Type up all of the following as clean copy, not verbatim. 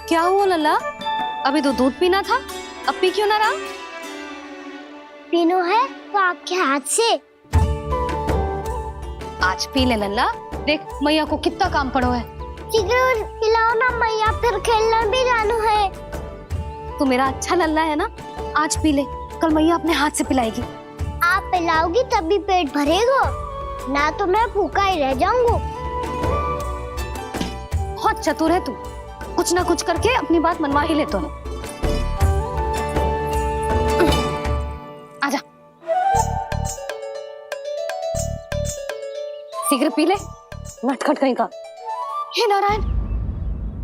क्या हुआ लल्ला? अभी तो दूध पीना था, अब पी क्यों ना रहा? पीनो है तो आपके हाथ से। आज पी ले लल्ला, देख मैया को कितना काम पड़ो है। शीघ्र पिलाओ ना मैया, फिर खेलने भी जाना है। तू मेरा अच्छा लल्ला है ना, आज पी ले, कल मैया अपने हाथ से पिलाएगी। आप पिलाओगी तभी पेट भरेगा, ना तो मैं भूखा ही रह जाऊंगा। बहुत चतुर है तू, कुछ ना कुछ करके अपनी बात मनवा ही लेता है। आजा, शीघ्र पी ले, नटखट कहीं का। हे नारायण,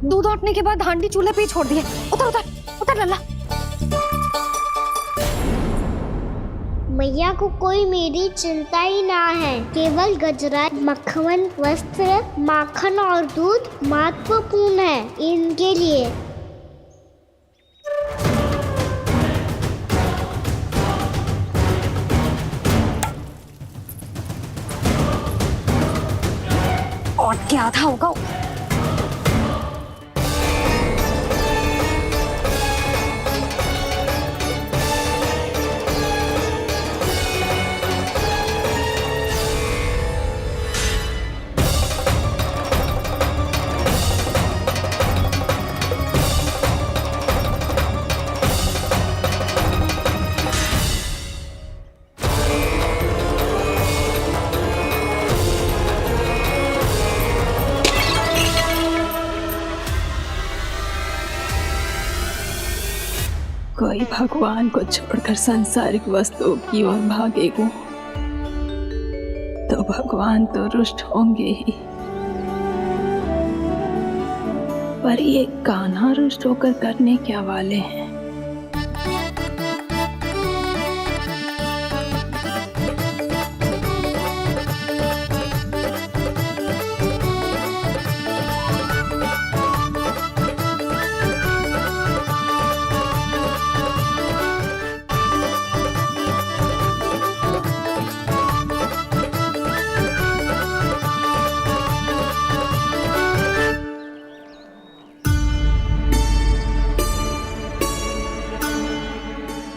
दूध औटने के बाद हांडी चूल्हे पे ही छोड़ दिए। उतर उतर उतर लल्ला। मैया को कोई मेरी चिंता ही ना है, केवल गजरा, मक्खन, वस्त्र, माखन और दूध महत्वपूर्ण है इनके लिए। और क्या था होगा? कोई भगवान को छोड़कर सांसारिक वस्तुओं की ओर भागेगा तो भगवान तो रुष्ट होंगे ही, पर ये कान्हा रुष्ट होकर करने क्या वाले हैं?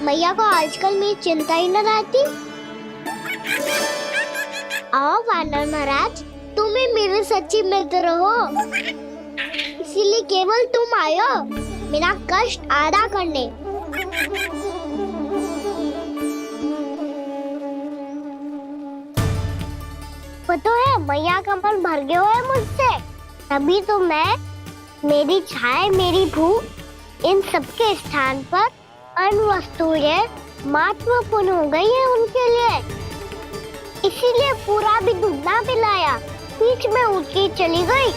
मैया को आजकल मेरी चिंता ही न रहती। आओ वानर महाराज, तुम ही मेरे सच्ची मित्र हो, इसीलिए केवल तुम आयो मेरा कष्ट आधा करने। पता है मैया का मन भर गया है मुझसे, तभी तो मैं, मेरी छाया, मेरी भूख, इन सबके स्थान पर अन्य वस्तुएं महत्वपूर्ण हो गई है उनके लिए। इसीलिए पूरा भी दूध ना पिलाया, बीच में उठ के चली गई।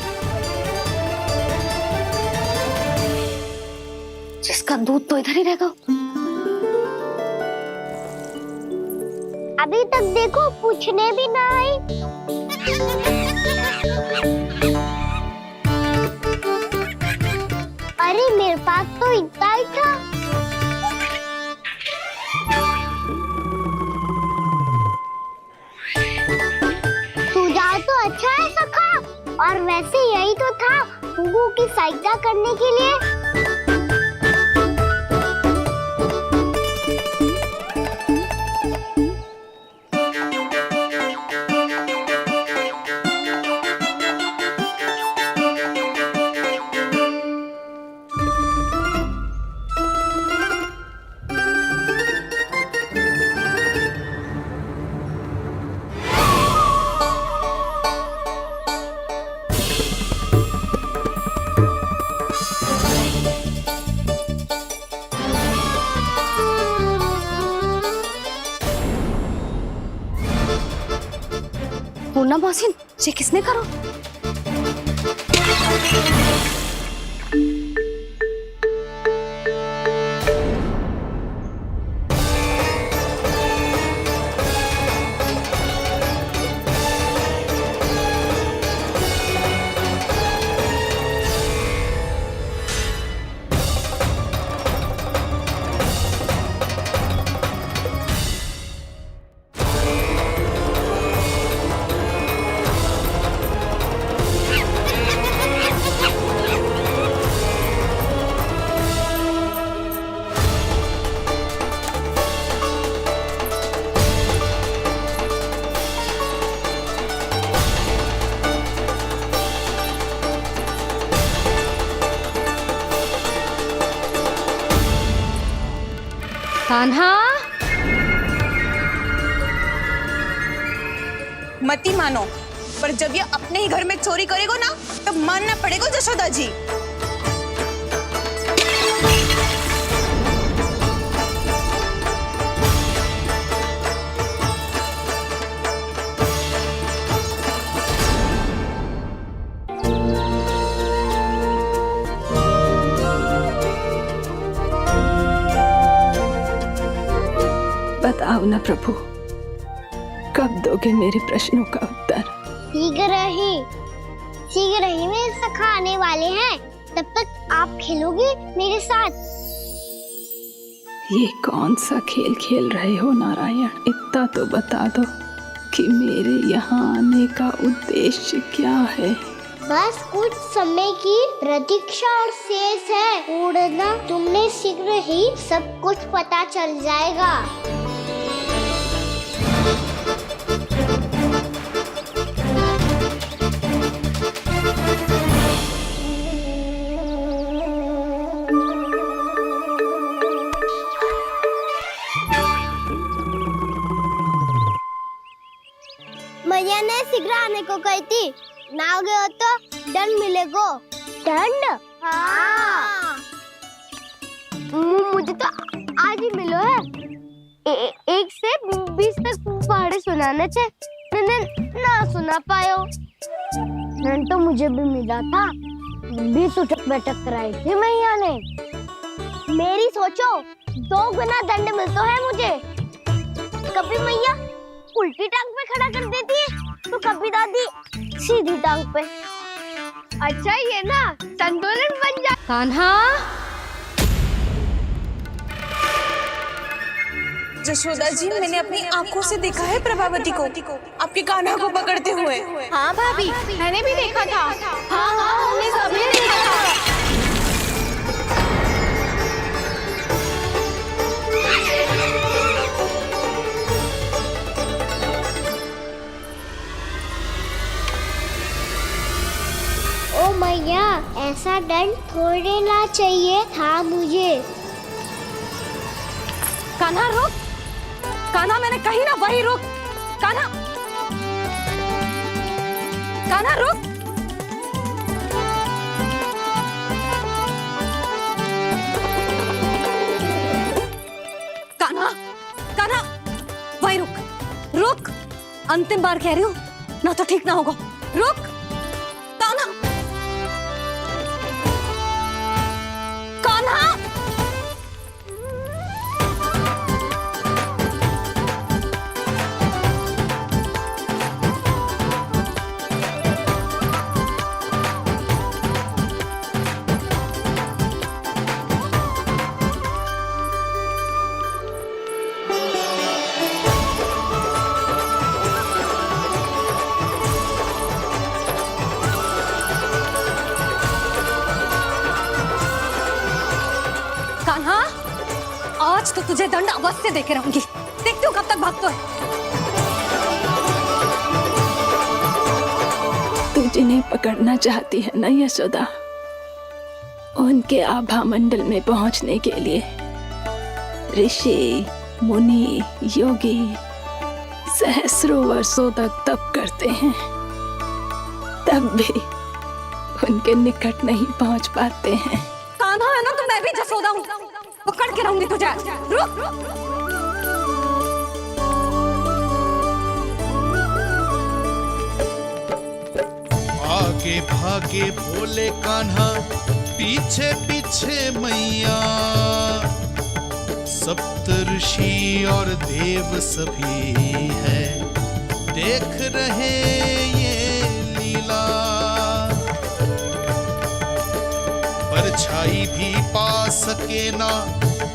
जिसका दूध तो इधर ही रहेगा। अभी तक देखो पूछने भी ना आई। अरे मेरे पास तो इतना ही था। सुझाव तो अच्छा है सखा, और वैसे यही तो था गुगु की सहायता करने के लिए। पूर्णा मौसी, ये किसने करो? कान्हा, मत ही मानो, पर जब ये अपने ही घर में चोरी करेगा ना, तब मानना पड़ेगा जशोदा जी। बताओ ना प्रभु, कब दोगे मेरे प्रश्नों का उत्तर? शीघ्र ही मेरे सखा आने वाले हैं, तब तक आप खेलोगे मेरे साथ। ये कौन सा खेल खेल रहे हो नारायण? इतना तो बता दो कि मेरे यहाँ आने का उद्देश्य क्या है? बस कुछ समय की प्रतीक्षा और शेष है उड़ना। तुमने शीघ्र ही सब कुछ पता चल जाएगा। मैया ने शीघ्र आने को कही थी, ना हो गए तो दंड मिलेगा। दंड? हाँ। मुझे तो आज ही मिलो है। 1 से 20 तक पहाड़े सुनाने थे, मैंने ना सुना पायो। दंड तो मुझे भी मिला था, 20 उठक बैठक कराई थी मैया ने। मेरी सोचो, 2 गुना दंड मिलता है मुझे। कभी मैया उल्टी टांग पे खड़ा कर देती है, तो कभी दादी सीधी टांग पे। अच्छा ये ना संतुलन बन जा। कान्हा, जशोदा जी, मैंने अपनी आंखों से देखा है प्रभावती को आपके कान्हा को पकड़ते हुए। हाँ भाभी, मैंने भी देखा था। हाँ हाँ, हमने सबने देखा था। ओ मैया, ऐसा दंड थोड़े ना चाहिए था मुझे। कान्हा रुक, कान्हा मैंने कही ना वही रुक। कान्हा, कान्हा रुक। कान्हा, कान्हा वही रुक, रुक। अंतिम बार कह रही हूँ, ना तो ठीक ना होगा। रुक कान्हा, कान्हा। कान्हा, आज तो तुझे दंड अवश्य देके रहूंगी। देखती हूँ कब तक भागता है। तू जिन्हें पकड़ना चाहती है ना यशोदा, उनके आभा मंडल में पहुंचने के लिए ऋषि, मुनि, योगी सहस्रों वर्षों तक तप करते हैं, तब भी उनके निकट नहीं पहुंच पाते हैं। कान्हा है ना, तो मैं भी जसोदा हूँ, पकड़ के रहूंगी तुझे। रुक। आगे भागे भोले कान्हा, पीछे पीछे मैया। सप्तऋषि और देव सभी है, देख रहे ये लीला। परछाई भी पा सके ना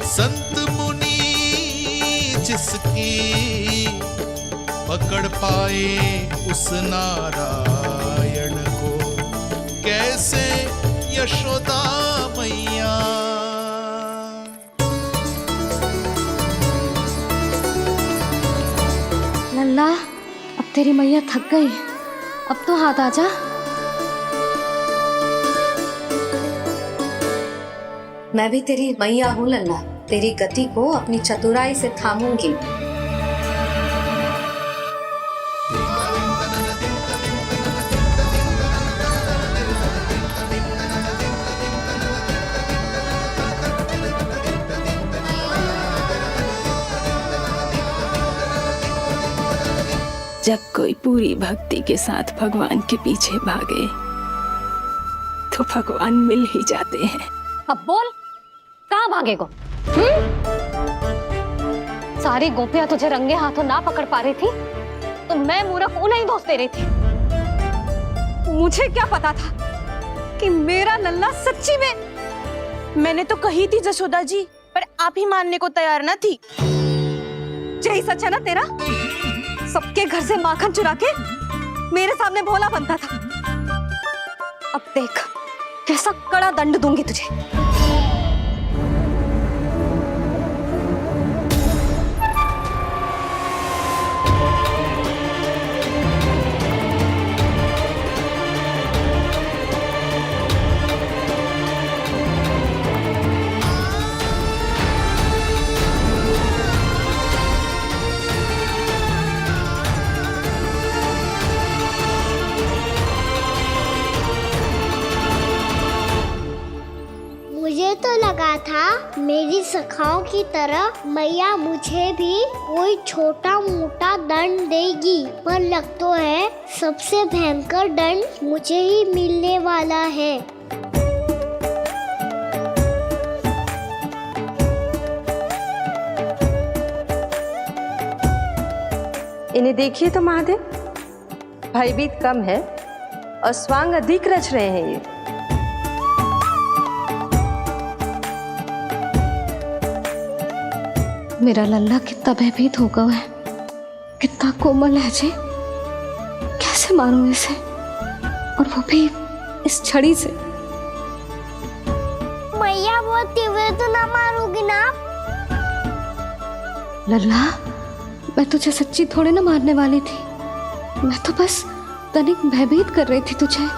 संत मुनि जिसकी, पकड़ पाए उस नारायण को कैसे यशोदा मैया। लल्ला, अब तेरी मैया थक गई, अब तो हाथ आजा। मैं भी तेरी मैया हूँ लल्ला। तेरी गति को अपनी चतुराई से थामूंगी। जब कोई पूरी भक्ति के साथ भगवान के पीछे भागे तो भगवान मिल ही जाते हैं। अब बोल, कहाँ भागे को? सारी गोपियां तुझे रंगे हाथों ना पकड़ पा रही थी तो मैं मूर्ख उन्हें ही दोष दे रही थी। मुझे क्या पता था कि मेरा लल्ला सच्ची में। मैंने तो कही थी जसोदा जी, पर आप ही मानने को तैयार न थी। यही सच है ना तेरा? सबके घर से माखन चुरा के मेरे सामने भोला बनता था। अब देख कैसा कड़ा दंड दूंगी तुझे। मुझे तो लगा था मेरी सखाओं की तरह मैया मुझे भी कोई छोटा मोटा दंड देगी, पर लग तो है सबसे भयंकर दंड मुझे ही मिलने वाला है। इन्हें देखिए तो महादेव, भयभीत कम है और स्वांग अधिक रच रहे हैं ये। मेरा लल्ला कितना भयभीत होगा है, कितना कोमल है जी। कैसे मारूं इसे, और वो भी इस छड़ी से। मैया बहुत तीव्र तो ना मारोगी ना? लल्ला, मैं तुझे सच्ची थोड़े ना मारने वाली थी। मैं तो बस तनिक भयभीत कर रही थी तुझे।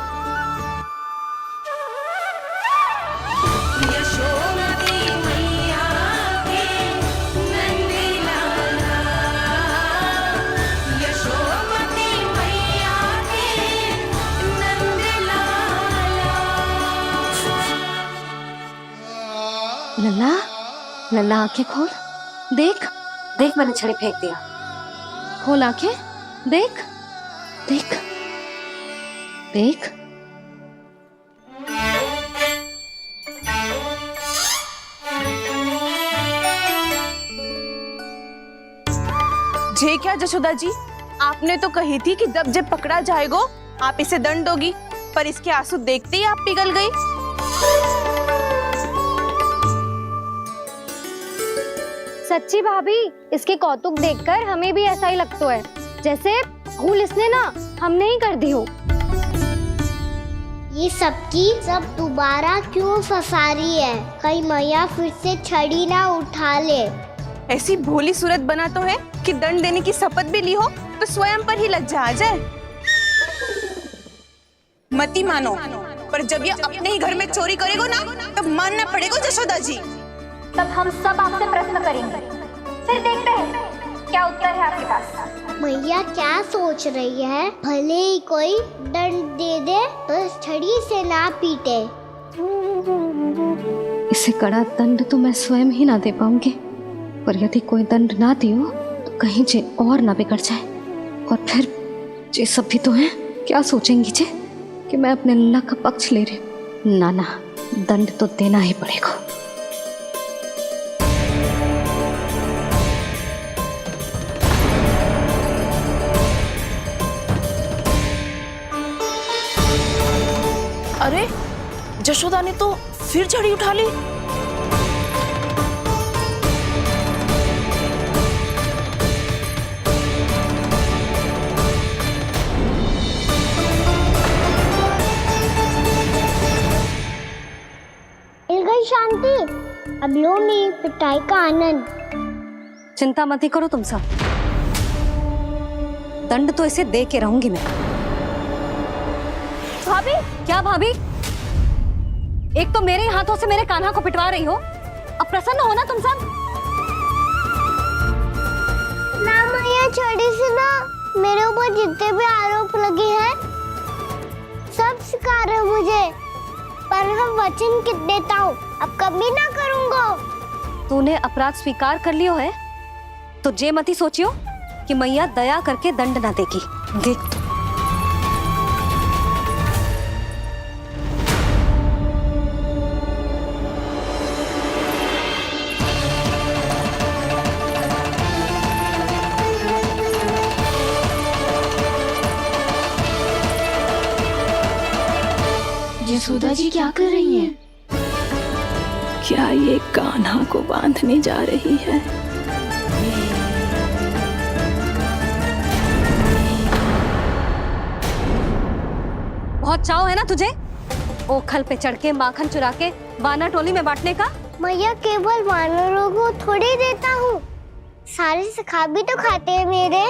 लल्ला, लल्ला आंखें खोल, देख देख मैंने छड़ी फेंक दिया। खोल आंखें, देख देख देख। जे क्या जसोदा जी, आपने तो कही थी कि जब पकड़ा जाएगा आप इसे दंड दोगी, पर इसके आंसू देखते ही आप पिघल गई। सच्ची भाभी, इसके कौतुक देखकर हमें भी ऐसा ही लगता है जैसे भूल इसने ना हमने ही कर दी हो। ये सबकी सब दोबारा क्यों फंसा रही है? कहीं मैया फिर से छड़ी ना उठा ले। ऐसी भोली सूरत बना तो है कि दंड देने की शपथ भी ली हो तो स्वयं पर ही लग जाए। मती मानो, पर जब ये अपने ही घर में चोरी करेगो ना तब मानना पड़ेगा जसोदा जी। तब हम सब आपसे प्रश्न करेंगे, फिर देखते हैं क्या उत्तर है आपके पास। मैया क्या सोच रही है? भले ही कोई दंड दे दे बस छड़ी से ना पीटे। इसे कड़ा दंड तो मैं स्वयं ही ना दे पाऊंगी, पर यदि कोई दंड ना दियो तो कहीं जे और ना बिगड़ जाए। और फिर जे सब भी तो हैं, क्या सोचेंगी जे कि मैं अपने लल्ला का पक्ष ले रही हूँ। ना ना, दंड तो देना ही पड़ेगा। अरे जशोदा ने तो फिर छड़ी उठा ली। मिल गई शांति, अब लो मेरी पिटाई का आनंद। चिंता मत ही करो तुम सब, दंड तो इसे दे के रहूंगी मैं। भाभी, क्या भाभी? एक तो मेरे हाथों से मेरे कान्हा को पिटवा रही हो, अब अब प्रसन्न हो ना तुम सब? ना मैया छोड़ी से ना मेरे ऊपर जितने भी आरोप लगे हैं सब स्वीकार है मुझे, पर मैं वचन देता हूँ अब कभी ना करूँगा। तूने अपराध स्वीकार कर लियो है तो जे मती सोचियो कि मैया दया करके दंड ना देगी। देख यशोदा जी क्या कर रही हैं? क्या ये कान्हा को बांधने जा रही है? बहुत चाव है ना तुझे ओखल पे चढ़ के माखन चुरा के वानर टोली में बांटने का? मैया केवल वानरों को थोड़ी देता हूँ, सारे सखा भी तो खाते हैं मेरे।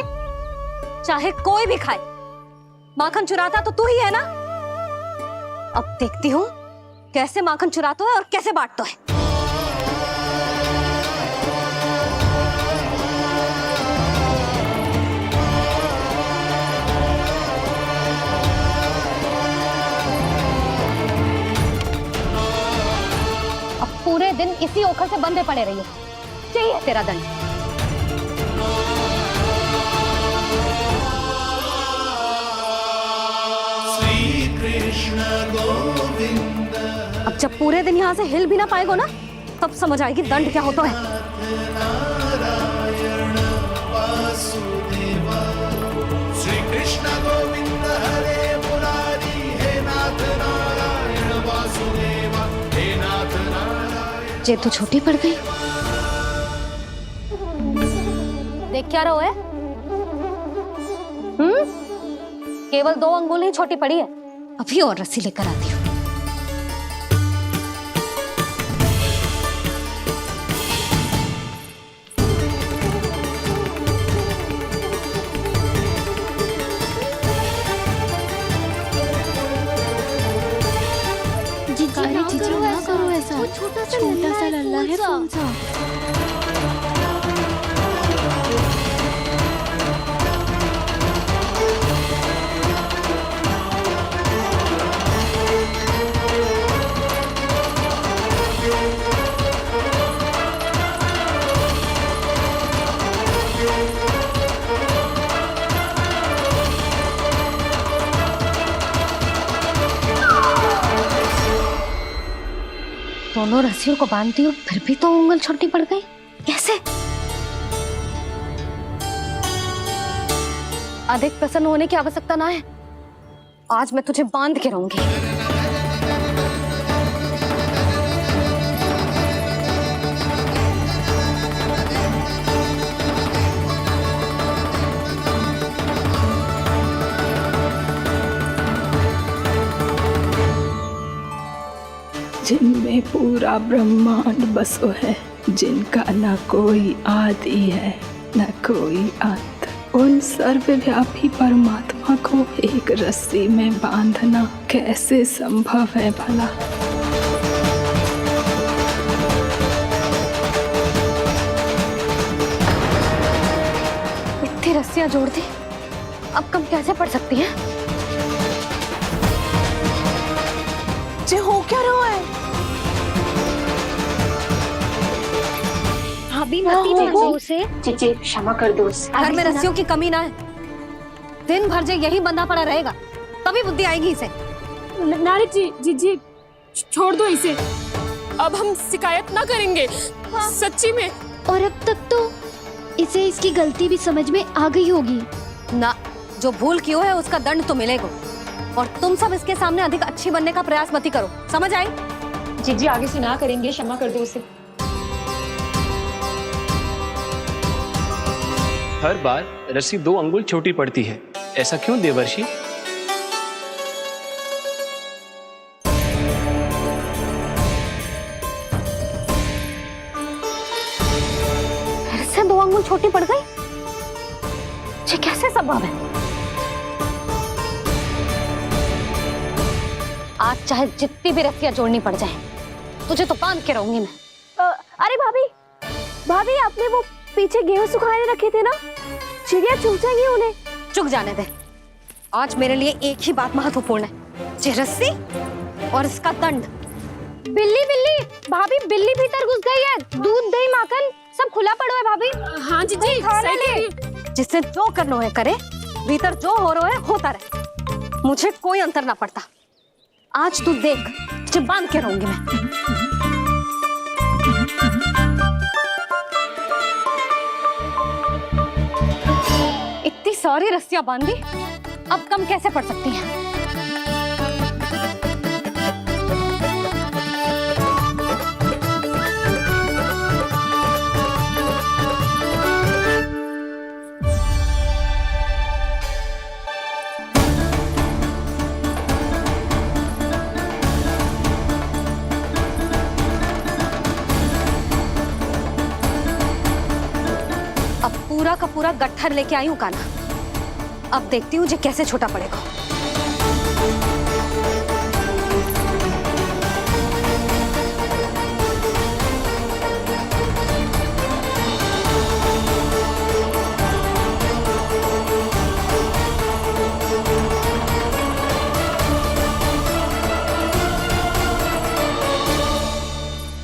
चाहे कोई भी खाए, माखन चुराता तो तू ही है ना। अब देखती हूँ कैसे माखन चुराता है और कैसे बांटता है। अब पूरे दिन इसी ओखल से बंधे पड़े रहिए, चाहिए तेरा दंड। श्री कृष्ण गोविंद अब जब पूरे दिन यहाँ से हिल भी ना पाएगो ना, तब समझ आएगी दंड क्या होता है। नारायण वासुदेव। श्री कृष्ण गोविंद हरे मुरारी, हे नाथ नारायण वासुदेव, हे नाथ नारायण। जे तो छोटी पड़ गई। देख क्या रहो है? केवल 2 अंगुल ही छोटी पड़ी है, अभी और रस्सी लेकर आती हूँ। जीजू ना करो ऐसा, छोटा सा लल्ला है कौन सा? दोनों रस्सियों को बांधती हूँ फिर भी तो उंगल छोटी पड़ गई, कैसे? अधिक प्रसन्न होने की आवश्यकता ना है, आज मैं तुझे बांध के रहूंगी। जिनमें पूरा ब्रह्मांड बसो है, जिनका न कोई आदि है न कोई अंत, उन सर्वव्यापी परमात्मा को एक रस्सी में बांधना कैसे संभव है भला? इतनी रस्सियां जोड़ दी, अब कम कैसे पड़ सकती हैं? जे हो क्या रहा है? भाभी मती जानो उसे, जीजी क्षमा कर दो उसे। घर में रस्सियों की कमी ना है, दिन भर जो यही बंधा पड़ा रहेगा तभी बुद्धि आएगी इसे। नारी जी जीजी छोड़ दो इसे, अब हम शिकायत ना करेंगे, सच्ची में। और अब तक तो इसे इसकी गलती भी समझ में आ गई होगी ना। जो भूल किया है उसका दंड तो मिलेगा, और तुम सब इसके सामने अधिक अच्छी बनने का प्रयास मत करो, समझ आई? जीजी आगे से ना करेंगे, क्षमा कर दो उसे। हर बार रस्सी 2 अंगुल छोटी पड़ती है, ऐसा क्यों देवर्षि? फिर से 2 अंगुल छोटी पड़ गई, ये कैसे संभव है? आज चाहे जितनी भी रस्सियां जोड़नी पड़ जाए, तुझे तो बांध के रहूंगी मैं। अरे भाभी, भाभी आपने वो पीछे गेहूं सुखाने रखे थे ना, चिड़िया चुग जाएंगी उन्हें। चुक जाने दे। आज मेरे लिए एक ही बात महत्वपूर्ण है, ये रस्सी और इसका दंड। बिल्ली बिल्ली, भाभी बिल्ली भीतर घुस गई है। दूध दही माखन सब खुला पड़ा है भाभी। हाँ जीजी, सही कह रही है। जिससे जो करना है करे, भीतर जो हो रहा है होता रहे, मुझे कोई अंतर ना पड़ता। आज तू देख, तुझे बांध के रहूंगी मैं। इतनी सारी रस्सियां बांधी, अब कम कैसे पड़ सकती हैं? पूरा का पूरा गट्ठर लेके आई हूँ कान्हा। अब देखती हूँ जे कैसे छोटा पड़ेगा।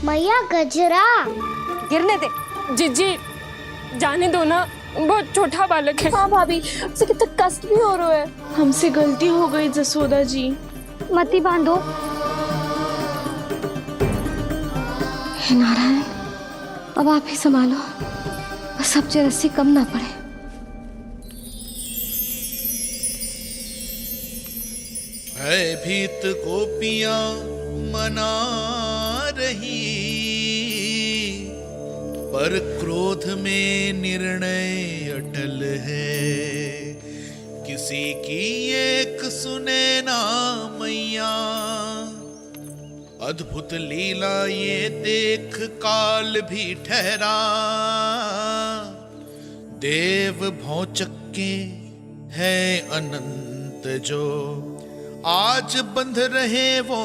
मैया गजरा गिरने दे। जीजी जाने दो ना, बहुत छोटा बालक है। हाँ भाभी, उसे कितना कष्ट भी हो रहा है। हमसे गलती हो गई जसोदा जी। मती बांधो। हे नारायण, अब आप ही संभालो, बस अब जे रस्सी कम ना पड़े। भयभीत गोपियां मना रही, पर क्रोध में निर्णय अटल है। किसी की एक सुने ना मैया, अद्भुत लीला ये देख काल भी ठहरा। देव भौचक्के है अनंत जो, आज बंध रहे वो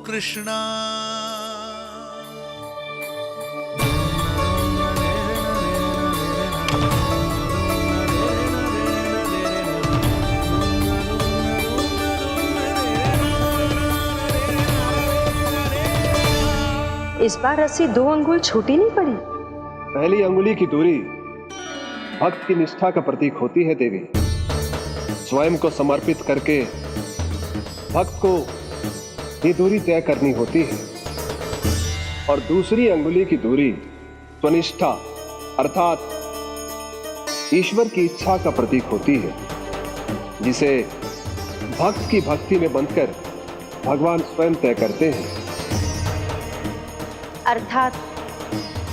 कृष्णा। इस बार रस्सी 2 अंगुल छोटी नहीं पड़ी। पहली अंगुली की दूरी भक्त की निष्ठा का प्रतीक होती है देवी। स्वयं को समर्पित करके भक्त को ये दूरी तय करनी होती है। और दूसरी अंगुली की दूरी स्वनिष्ठा अर्थात ईश्वर की इच्छा का प्रतीक होती है, जिसे भक्त की भक्ति में बंधकर भगवान स्वयं तय करते हैं। अर्थात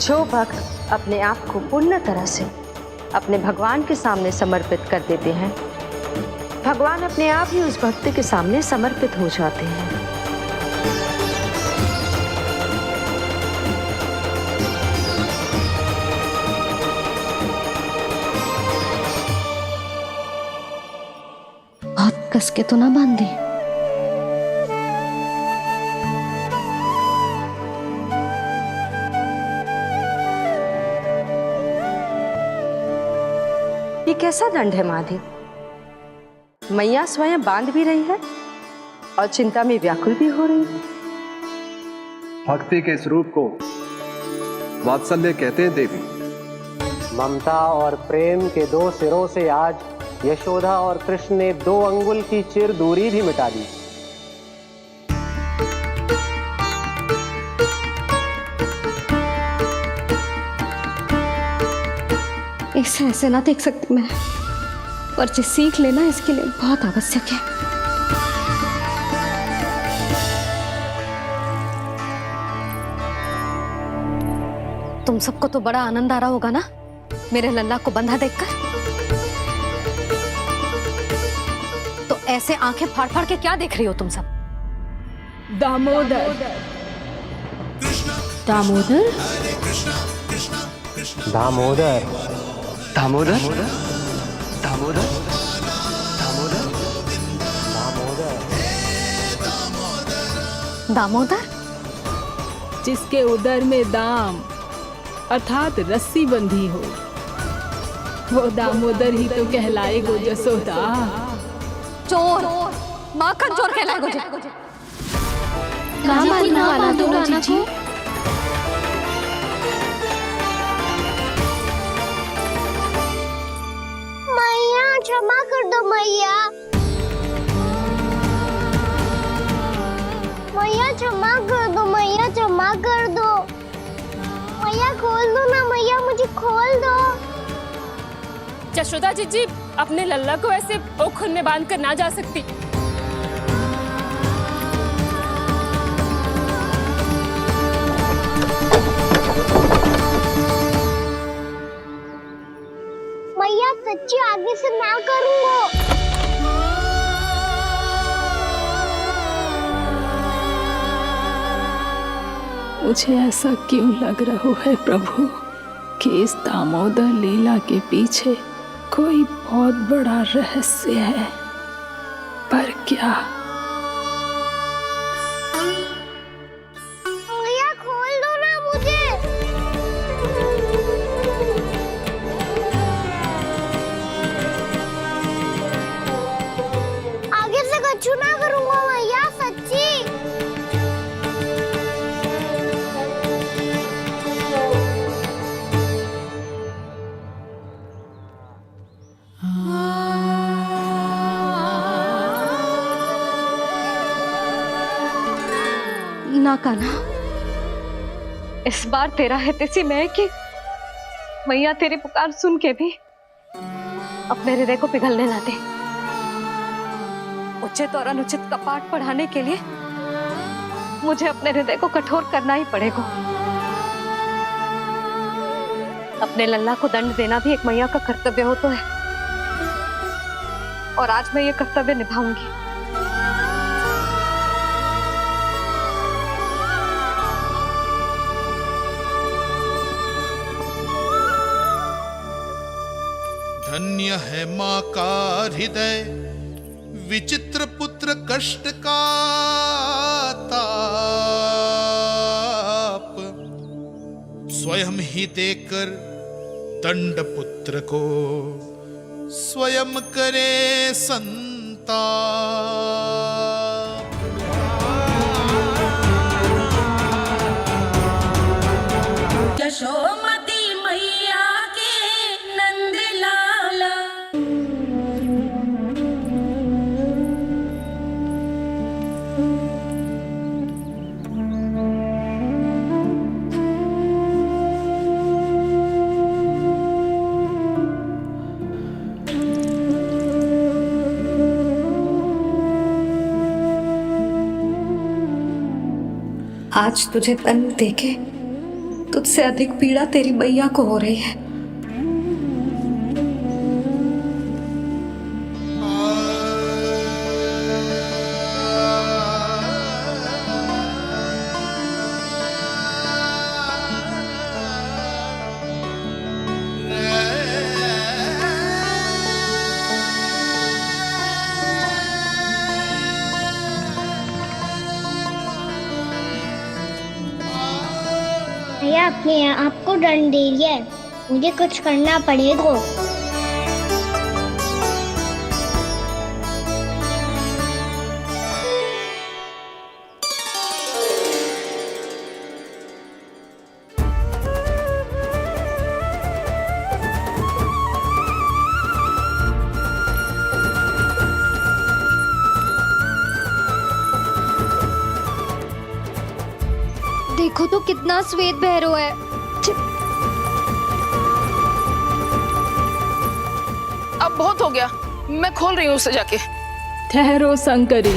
जो भक्त अपने आप को पूर्ण तरह से अपने भगवान के सामने समर्पित कर देते हैं, भगवान अपने आप ही उस भक्त के सामने समर्पित हो जाते हैं। बहुत कस के तो ना बांधी। ये कैसा दंड है माधे? मैया स्वयं बांध भी रही है और चिंता में व्याकुल भी हो रही है। भक्ति के स्वरूप को वात्सल्य कहते हैं देवी। ममता और प्रेम के 2 सिरों से आज यशोदा और कृष्ण ने 2 अंगुल की चिर दूरी भी मिटा दी। इसे ऐसे ना देख सकती मैं, पर जो सीख लेना इसके लिए बहुत आवश्यक है। तुम सबको तो बड़ा आनंद आ रहा होगा ना मेरे लल्ला को बंधा देखकर। तो ऐसे आंखें फाड़ फाड़ के क्या देख रही हो तुम सब? दामोदर। दामोदर दामोदर दामोदर दामोदर दामोदर, जिसके उदर में दाम अर्थात रस्सी बंधी हो। वो दामोदर ही तो कहलाएगो जसोदा। चोर, माखन चोर कहलाएगो जे। ना माना दो नाना को। मैया क्षमा कर दो मैया। मैया क्षमा कर दो, मैया क्षमा कर दो। मैया खोल दो ना मैया, मुझे खोल दो। जशोदा जीजी अपने लल्ला को ऐसे ओखल में बांध कर ना जा सकती। मैया सच्ची आगे से ना करूँगा। मुझे ऐसा क्यों लग रहा है प्रभु कि इस दामोदर लीला के पीछे कोई बहुत बड़ा रहस्य है, पर क्या? मैया खोल दो ना मुझे। आगे से कछु ना करूँगा मैया, सच्ची। ना कान्हा, इस बार तेरा है तेसी मैं कि मैया तेरी पुकार सुन के भी अपने हृदय को पिघलने ना दे। उचित और अनुचित कपाट पढ़ाने के लिए मुझे अपने हृदय को कठोर करना ही पड़ेगा। अपने लल्ला को दंड देना भी एक मैया का कर्तव्य हो तो है, और आज मैं ये कर्तव्य निभाऊंगी। धन्य है माँ का हृदय, विचित्र पुत्र कष्ट का ताप, स्वयं ही देकर दंड पुत्र को स्वयं करे संताप। यशोमती मैया के नंद लाला। आज तुझे दंड देके तुझसे अधिक पीड़ा तेरी मैया को हो रही है। भैया अपने आपको दंड दे दिया है, मुझे कुछ करना पड़ेगा। देखो तो कितना श्वेत भैरव है। अब बहुत हो गया, मैं खोल रही हूँ उसे जाके। ठहरो शंकरी,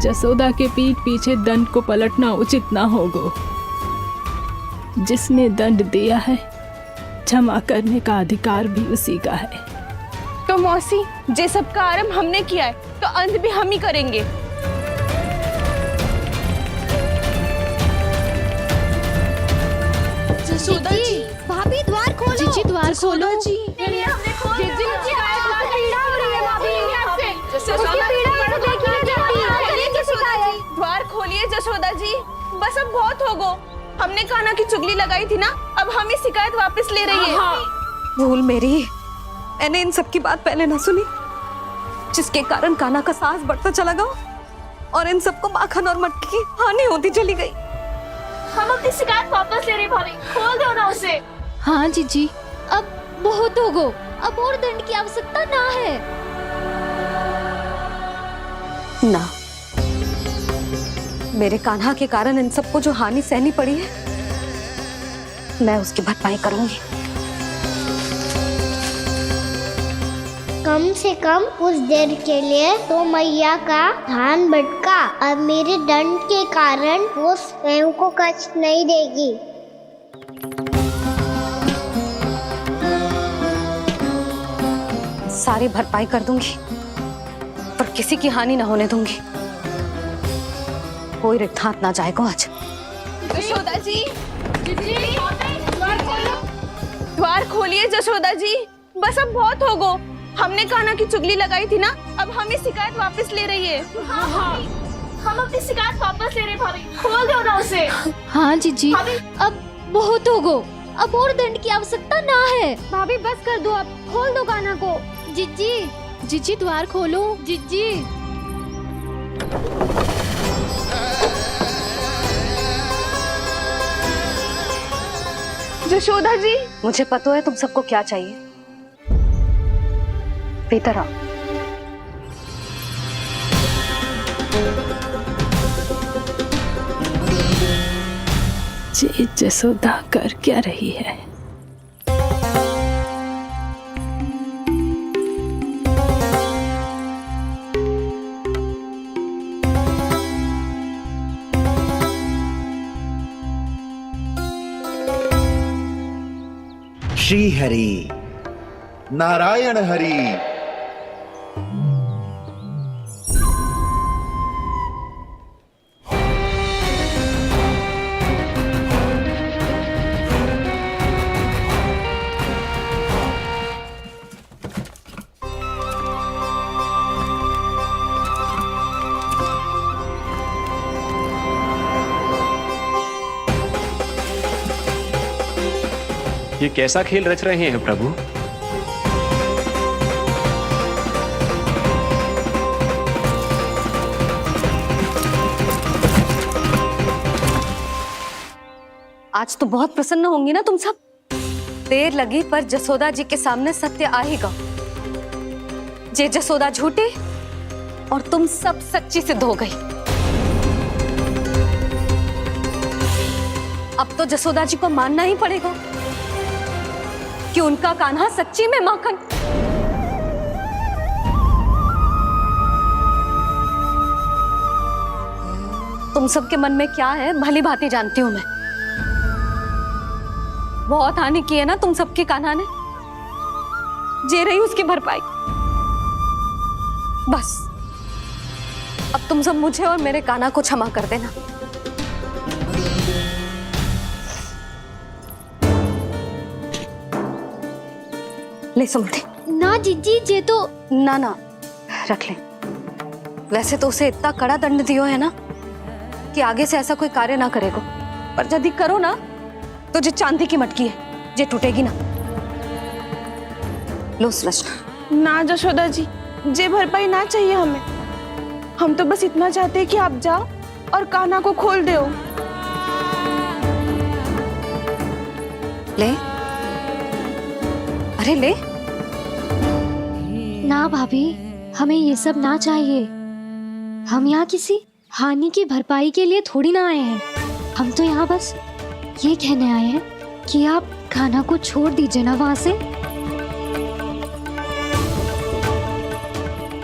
जसोदा के पीठ पीछे दंड को पलटना उचित ना होगा। जिसने दंड दिया है, क्षमा करने का अधिकार भी उसी का है। तो मौसी, जे सब का आरंभ हमने किया है, तो अंत भी हम ही करेंगे। जसोदा जी, भाभी द्वार खोलो। जीजी द्वार खोलो। द्वार खोलिए जसोदा जी, बस अब बहुत हो गो। हमने कान्हा की चुगली लगाई थी ना, अब हम ही शिकायत वापस ले रही है। भूल मेरी, मैंने इन सब की बात पहले ना सुनी, जिसके कारण कान्हा का साहस बढ़ता चला गया और इन सबको माखन और मटकी की हानि होती चली गई। हम अपनी शिकायत वापस ले रहे भाभी, खोल दो ना उसे। हाँ जीजी, अब बहुत हो गो, अब और दंड की आवश्यकता ना है। ना, मेरे कान्हा के कारण इन सबको जो हानि सहनी पड़ी है, मैं उसकी भरपाई करूंगी। कम से कम कुछ देर के लिए तो मैया का ध्यान भटका, अब मेरे दंड के कारण वो स्वयं को कष्ट नहीं देगी। सारी भरपाई कर दूंगी, पर किसी की हानि ना होने दूंगी। कोई रिक्त हाथ ना जाएगा आज। जशोदा जी, द्वार खोलिए जशोदा जी, बस अब बहुत हो गो। हमने कान्हा की चुगली लगाई थी ना, अब हम ही शिकायत वापस ले रही है। हम अपनी शिकायत वापस ले रहे भाभी, खोल दो ना उसे। हाँ जीजी, अब बहुत हो गो, अब और दंड की आवश्यकता ना है। भाभी बस कर दो, अब खोल दो कान्हा को। जीजी, जीजी द्वार खोलो, जीजी। जशोदा जी, मुझे पता है तुम सबको क्या चाहिए। भीतर आओ। जी जसोदा कर क्या रही है? श्री हरि नारायण हरि। ये कैसा खेल रच रहे हैं प्रभु? आज तो बहुत प्रसन्न होंगी ना तुम सब। देर लगी पर जसोदा जी के सामने सत्य आएगा। जे जसोदा झूठी और तुम सब सच्ची सिद्ध हो गई। अब तो जसोदा जी को मानना ही पड़ेगा कि उनका कान्हा सच्ची में माखन। तुम सबके मन में क्या है भली भांति जानती हूं मैं। बहुत हानि की है ना तुम सबके कान्हा ने, जे रही उसकी भरपाई। बस अब तुम सब मुझे और मेरे कान्हा को क्षमा कर देना। ले सुमति। ना जीजी, जे तो ना ना रख ले। वैसे तो उसे इतना कड़ा दंड दियो है ना कि आगे से ऐसा कोई कार्य ना करेगा, पर यदि करो ना तो जो चांदी की मटकी है जे टूटेगी ना। लो सुलक्षणा। ना जशोदा जी, जे भरपाई ना चाहिए हमें। हम तो बस इतना चाहते हैं कि आप जाओ और कान्हा को खोल दो। ले, अरे ले। ना भाभी, हमें ये सब ना चाहिए। हम यहाँ किसी हानि की भरपाई के लिए थोड़ी ना आए हैं। हम तो यहाँ बस ये कहने आए हैं कि आप कान्हा को छोड़ दीजिए ना वहां से।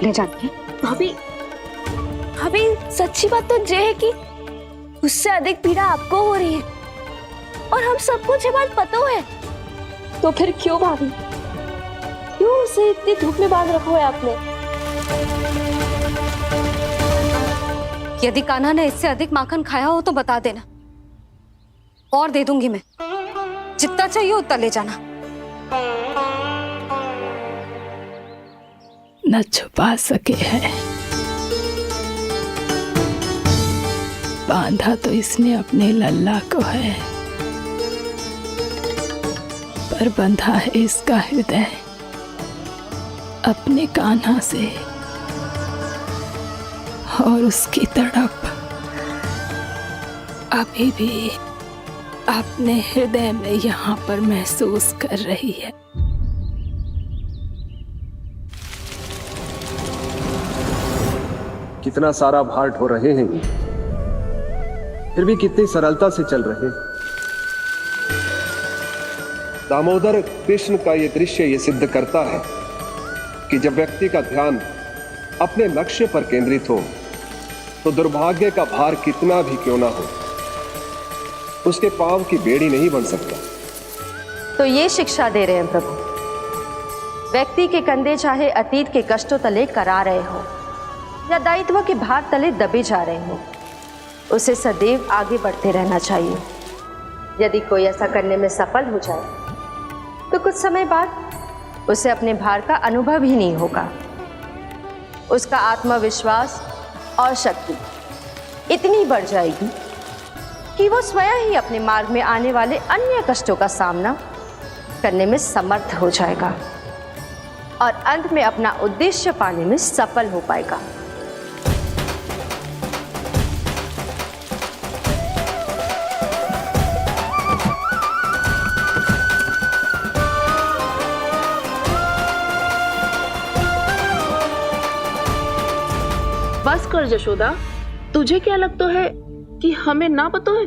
ले जाइए। भाभी, भाभी सच्ची बात तो ये है कि उससे अधिक पीड़ा आपको हो रही है और हम सबको ये बात पता है। तो फिर क्यों भाभी, क्यों उसे इतनी धूप में बांध रखा है आपने? यदि कान्हा ने इससे अधिक माखन खाया हो तो बता देना, और दे दूंगी मैं। जितना चाहिए उतना ले जाना। न छुपा सके हैं बांधा तो इसने अपने लल्ला को है, पर बंधा है इसका हृदय अपने कान्हा से, और उसकी तड़प अभी भी अपने हृदय में यहाँ पर महसूस कर रही है। कितना सारा भार ढो रहे हैं, फिर भी कितनी सरलता से चल रहे हैं। दामोदर कृष्ण का यह दृश्य ये सिद्ध करता है कि जब व्यक्ति का ध्यान अपने लक्ष्य पर केंद्रित हो तो दुर्भाग्य का भार कितना भी क्यों ना हो, उसके पांव की बेड़ी नहीं बन सकता। तो ये शिक्षा दे रहे हैं प्रभु, व्यक्ति के कंधे चाहे अतीत के कष्टों तले करा रहे हो या दायित्व के भार तले दबे जा रहे हो, उसे सदैव आगे बढ़ते रहना चाहिए। यदि कोई ऐसा करने में सफल हो जाए तो कुछ समय बाद उसे अपने भार का अनुभव ही नहीं होगा। उसका आत्मविश्वास और शक्ति इतनी बढ़ जाएगी कि वो स्वयं ही अपने मार्ग में आने वाले अन्य कष्टों का सामना करने में समर्थ हो जाएगा और अंत में अपना उद्देश्य पाने में सफल हो पाएगा। बस कर जशोदा, तुझे क्या लगता है कि हमें ना पता है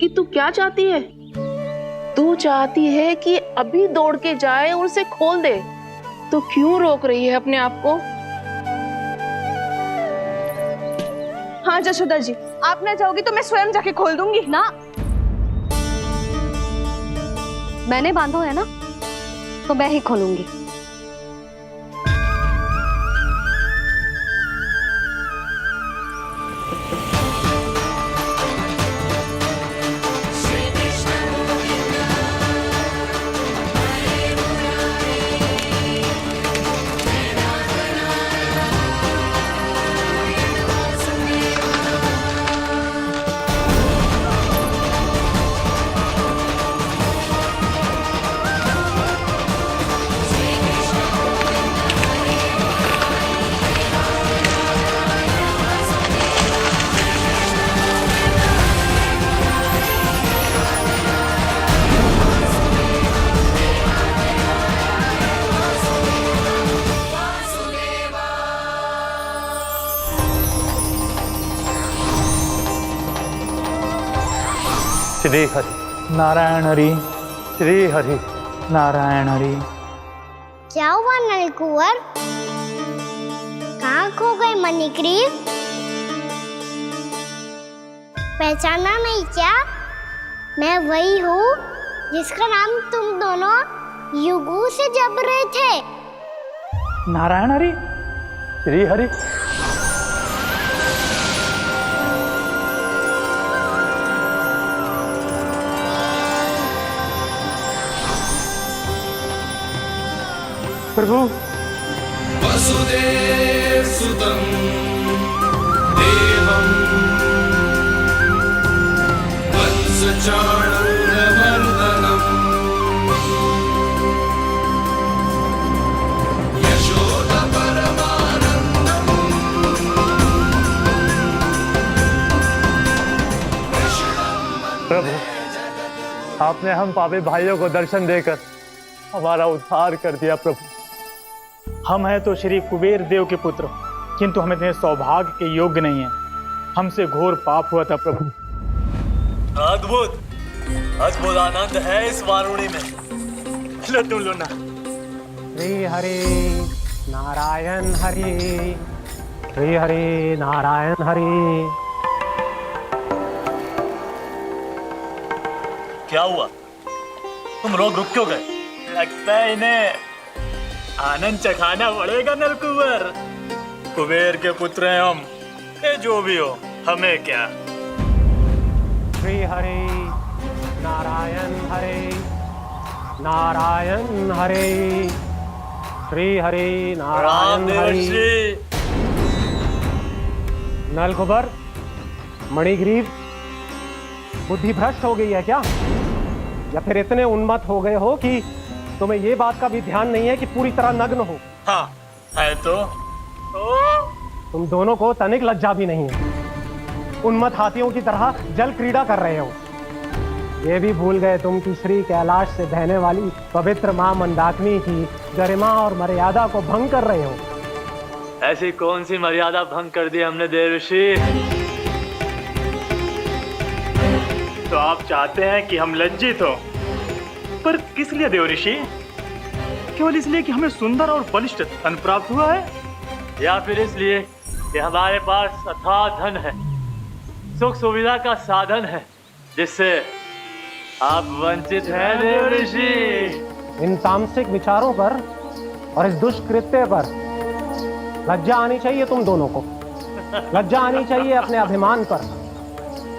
कि तू क्या चाहती है? तू चाहती है कि अभी दौड़ के जाए और उसे खोल दे, तो क्यों रोक रही है अपने आप को? हाँ जशोदा जी, आप ना चाहोगी तो मैं स्वयं जाके खोल दूंगी। ना, मैंने बांधो है ना, तो मैं ही खोलूंगी। श्री हरि नारायण हरि, श्री हरि नारायण हरि। क्या हुआ नलकुंवर? कहाँ खो गए मणिग्रीव? पहचाना नहीं क्या? मैं वही हूँ जिसका नाम तुम दोनों युगों से जप रहे थे। नारायण हरि, श्री हरि। प्रभु वसुदेव सुतं देवं वंशचाणूरमर्दनम् यशोदा परमानन्दम् प्रभु, आपने हम पापी भाइयों को दर्शन देकर हमारा उद्धार कर दिया। प्रभु, हम हैं तो श्री कुबेर देव के पुत्र, किंतु हम इतने सौभाग्य के योग्य नहीं हैं। हमसे घोर पाप हुआ था प्रभु। अद्भुत अद्भुत आनंद है इस वारुणी में। लो तुम लो ना। श्री हरि नारायण हरि, श्री हरि नारायण हरि। क्या हुआ? तुम लोग रुक क्यों गए? लगता है इन्हें आनंद चखाना पड़ेगा नलकुंवर। कुबेर के पुत्र हैं हम, ये जो भी हो हमें क्या। श्री हरि नारायण हरि, नारायण हरि, श्री हरि नारायण हरि। नलकुंवर, मणिग्रीव, बुद्धि भ्रष्ट हो गई है क्या? या फिर इतने उन्मत्त हो गए हो कि तुम्हें ये बात का भी ध्यान नहीं है कि पूरी तरह नग्न हो? हाँ है तो तुम दोनों को तनिक लज्जा भी नहीं है। उन्मत्त हाथियों की तरह जल क्रीड़ा कर रहे हो। ये भी भूल गए तुम कि श्री कैलाश से बहने वाली पवित्र मां मंदाकिनी की गरिमा और मर्यादा को भंग कर रहे हो। ऐसी कौन सी मर्यादा भंग कर दी हमने देवर्षि? तो आप चाहते हैं कि हम लज्जित हो, पर किस लिए देवर्षि? केवल इसलिए कि हमें सुंदर और बलिष्ठ धन प्राप्त हुआ है, या फिर इसलिए कि हमारे पास अथाह धन है, सुख सुविधा का साधन है, जिससे आप वंचित हैं देवर्षि? इन तामसिक विचारों पर और इस दुष्कृत्य पर लज्जा आनी चाहिए तुम दोनों को। लज्जा आनी चाहिए अपने अभिमान पर।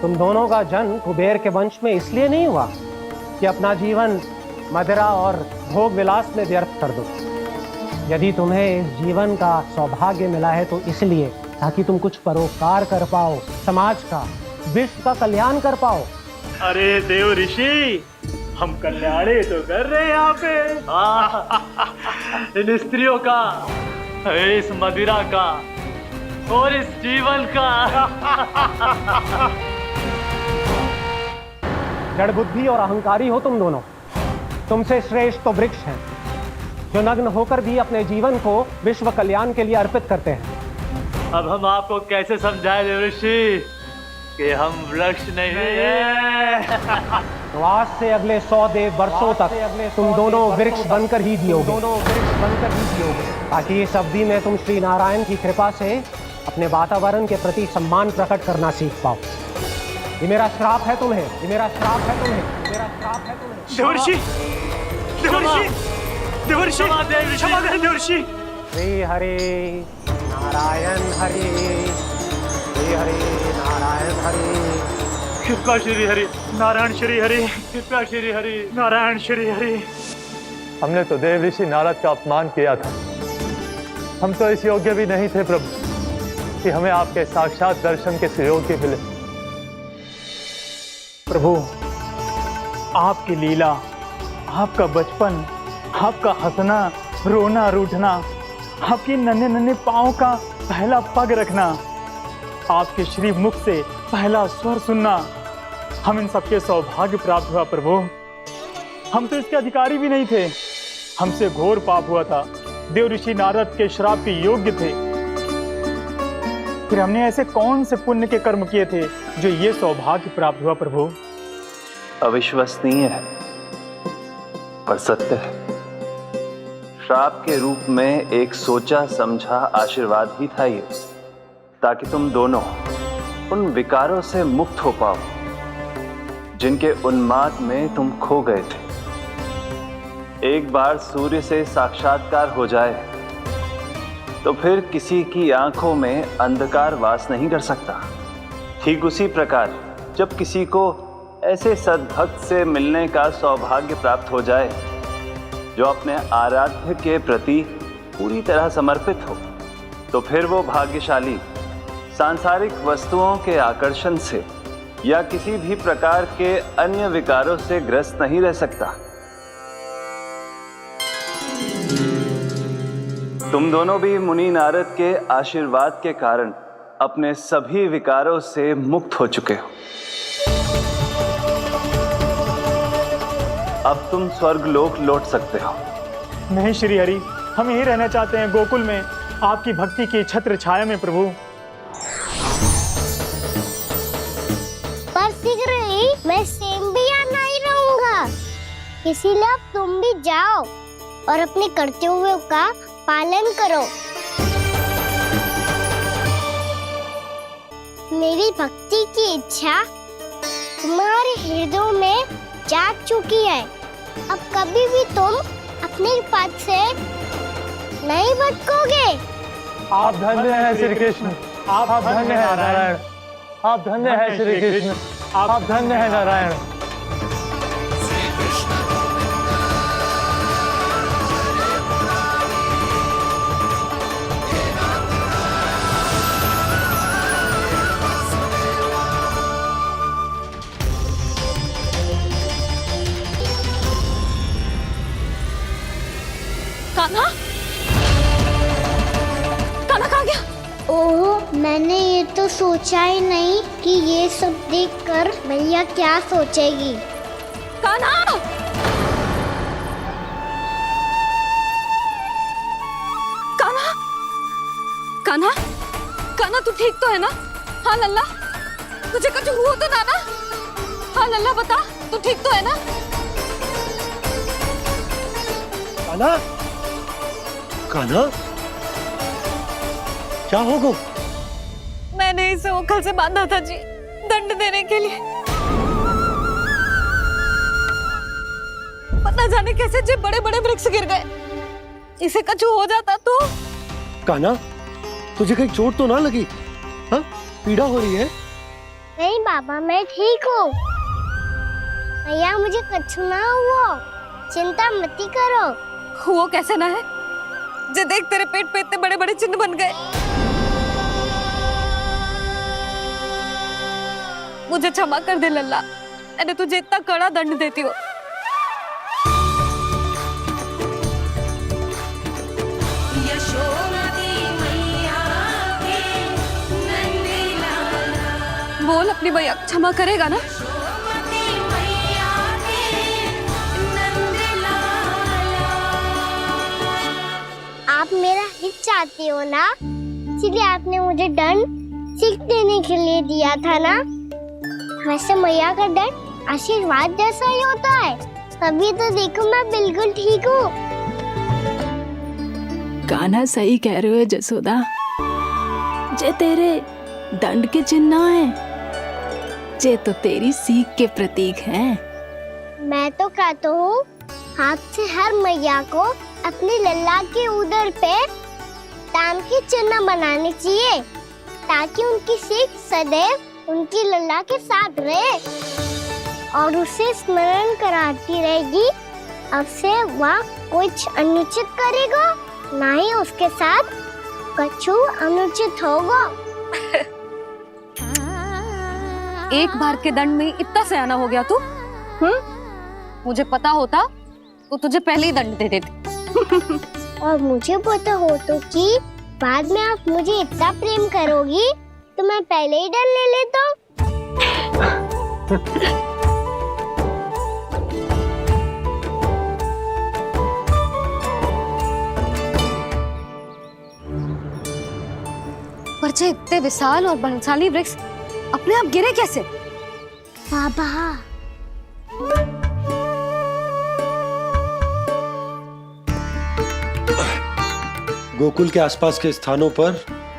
तुम दोनों का जन्म कुबेर के वंश में इसलिए नहीं हुआ कि अपना जीवन मदिरा और भोग विलास में व्यर्थ कर दो। यदि तुम्हें इस जीवन का सौभाग्य मिला है तो इसलिए ताकि तुम कुछ परोपकार कर पाओ, समाज का, विश्व का कल्याण कर पाओ। अरे देव ऋषि, हम कल्याणी तो कर रहे हैं यहाँ पे। इन स्त्रियों का, इस मदिरा का और इस जीवन का। जड़ बुद्धि और अहंकारी हो तुम दोनों। तुमसे श्रेष्ठ तो वृक्ष हैं, जो नग्न होकर भी अपने जीवन को विश्व कल्याण के लिए अर्पित करते हैं। अब हम आपको कैसे समझाएं देवर्षि कि हम वृक्ष नहीं हैं? तो आज से अगले 100 देव वर्षों तक तुम दोनों वृक्ष बनकर ही जियोगे। ताकि इस अवधि में तुम श्री नारायण की कृपा से अपने वातावरण के प्रति सम्मान प्रकट करना सीख पाओ। ये मेरा श्राप है तुम्हें, ये मेरा श्राप है तुम्हें, मेरा श्राप है तुम्हें। देवर्षि, देवर्षि, देवर्षि, क्षमा करें देवर्षि। श्री हरि नारायण हरि, श्री हरि नारायण हरि। कृपा श्री हरि नारायण श्री हरि, कृपा श्री हरि नारायण श्री हरि। हमने तो देव ऋषि नारद का अपमान किया था। हम तो इस योग्य भी नहीं थे प्रभु कि हमें आपके साक्षात दर्शन के सुयोग्य मिले। प्रभु, आपकी लीला, आपका बचपन, आपका हंसना, रोना, रूठना, आपकी नन्हे नन्हे पाँव का पहला पग रखना, आपके श्री मुख से पहला स्वर सुनना, हम इन सबके सौभाग्य प्राप्त हुआ प्रभु। हम तो इसके अधिकारी भी नहीं थे। हमसे घोर पाप हुआ था, देव ऋषि नारद के श्राप के योग्य थे। फिर हमने ऐसे कौन से पुण्य के कर्म किए थे जो ये सौभाग्य प्राप्त हुआ प्रभु? अविश्वसनीय है पर सत्य है। श्राप के रूप में एक सोचा समझा आशीर्वाद ही था ये, ताकि तुम दोनों उन विकारों से मुक्त हो पाओ जिनके उन्माद में तुम खो गए थे। एक बार सूर्य से साक्षात्कार हो जाए तो फिर किसी की आंखों में अंधकार वास नहीं कर सकता। ठीक उसी प्रकार जब किसी को ऐसे सद्भक्त से मिलने का सौभाग्य प्राप्त हो जाए जो अपने आराध्य के प्रति पूरी तरह समर्पित हो, तो फिर वो भाग्यशाली सांसारिक वस्तुओं के आकर्षण से या किसी भी प्रकार के अन्य विकारों से ग्रस्त नहीं रह सकता। तुम दोनों भी मुनि नारद के आशीर्वाद के कारण अपने सभी विकारों से मुक्त हो चुके हो। अब तुम स्वर्गलोक लौट सकते हो। नहीं श्री हरि, हम यही रहना चाहते हैं, गोकुल में आपकी भक्ति की छत्र छाया में प्रभु। पर शीघ्र ही मैं सेम्बिया नहीं रहूंगा, इसीलिए अब तुम भी जाओ और अपने कर्तव्यों का पालन करो। मेरी भक्ति की इच्छा तुम्हारे हृदयों में जाग चुकी है। अब कभी भी तुम अपने पद से नहीं भटकोगे। आप धन्य हैं श्री कृष्ण, आप धन्य हैं नारायण, आप धन्य हैं श्री कृष्ण, आप धन्य हैं नारायण। तो सोचा ही नहीं कि ये सब देखकर मैया क्या सोचेगी। कान्हा! कान्हा! कान्हा! कान्हा तू ठीक तो है ना? हाँ लल्ला, तुझे कुछ हुआ तो ना? हाँ लल्ला बता, तू ठीक तो है ना? कान्हा, कान्हा, क्या होगा? मैंने इसे ओखल से बांधा था जी, दंड देने के लिए। पता जाने कैसे जे बड़े बड़े वृक्ष गिर गए। इसे कुछ हो जाता तो? कान्हा, तुझे कहीं चोट तो ना लगी? हाँ, पीड़ा हो रही है? नहीं बाबा, मैं ठीक हूँ। भैया मुझे कुछ ना हुआ, चिंता मत करो। वो कैसे ना है? जे देख तेरे पेट पे इतने बड़े बड़े चिन्ह बन गए। मुझे क्षमा कर दे लल्ला, मैंने तुझे इतना कड़ा दंड देती हो। बोल अपनी भैया क्षमा करेगा ना? आप मेरा हित चाहते हो ना, इसलिए आपने मुझे दंड सीख देने के लिए दिया था ना। वैसे मैया का दंड आशीर्वाद जैसा ही होता है, तभी तो देखो मैं बिल्कुल ठीक हूँ। कान्हा सही कह रहे हो जसोदा, जे तेरे दंड के चिन्ह है, जे तो तेरी सीख के प्रतीक हैं। मैं तो कहता हूँ हाथ से हर मैया को अपनी लल्ला के उदर पे ताम के चिन्ह बनाने चाहिए, ताकि उनकी सीख सदैव उनकी लल्ला के साथ रहे और उसे स्मरण कराती रहेगी। अब से वह कुछ अनुचित करेगा, ना ही उसके साथ कुछ अनुचित होगा। एक बार के दंड में इतना सयाना हो गया तू? मुझे पता होता तो तुझे पहले ही दंड दे देती। और मुझे पता हो तो कि बाद में आप मुझे इतना प्रेम करोगी तो मैं पहले ही दंड ले लेता। पर जे इतने विशाल और बलशाली वृक्ष अपने आप गिरे कैसे? बाबा, गोकुल के आसपास के स्थानों पर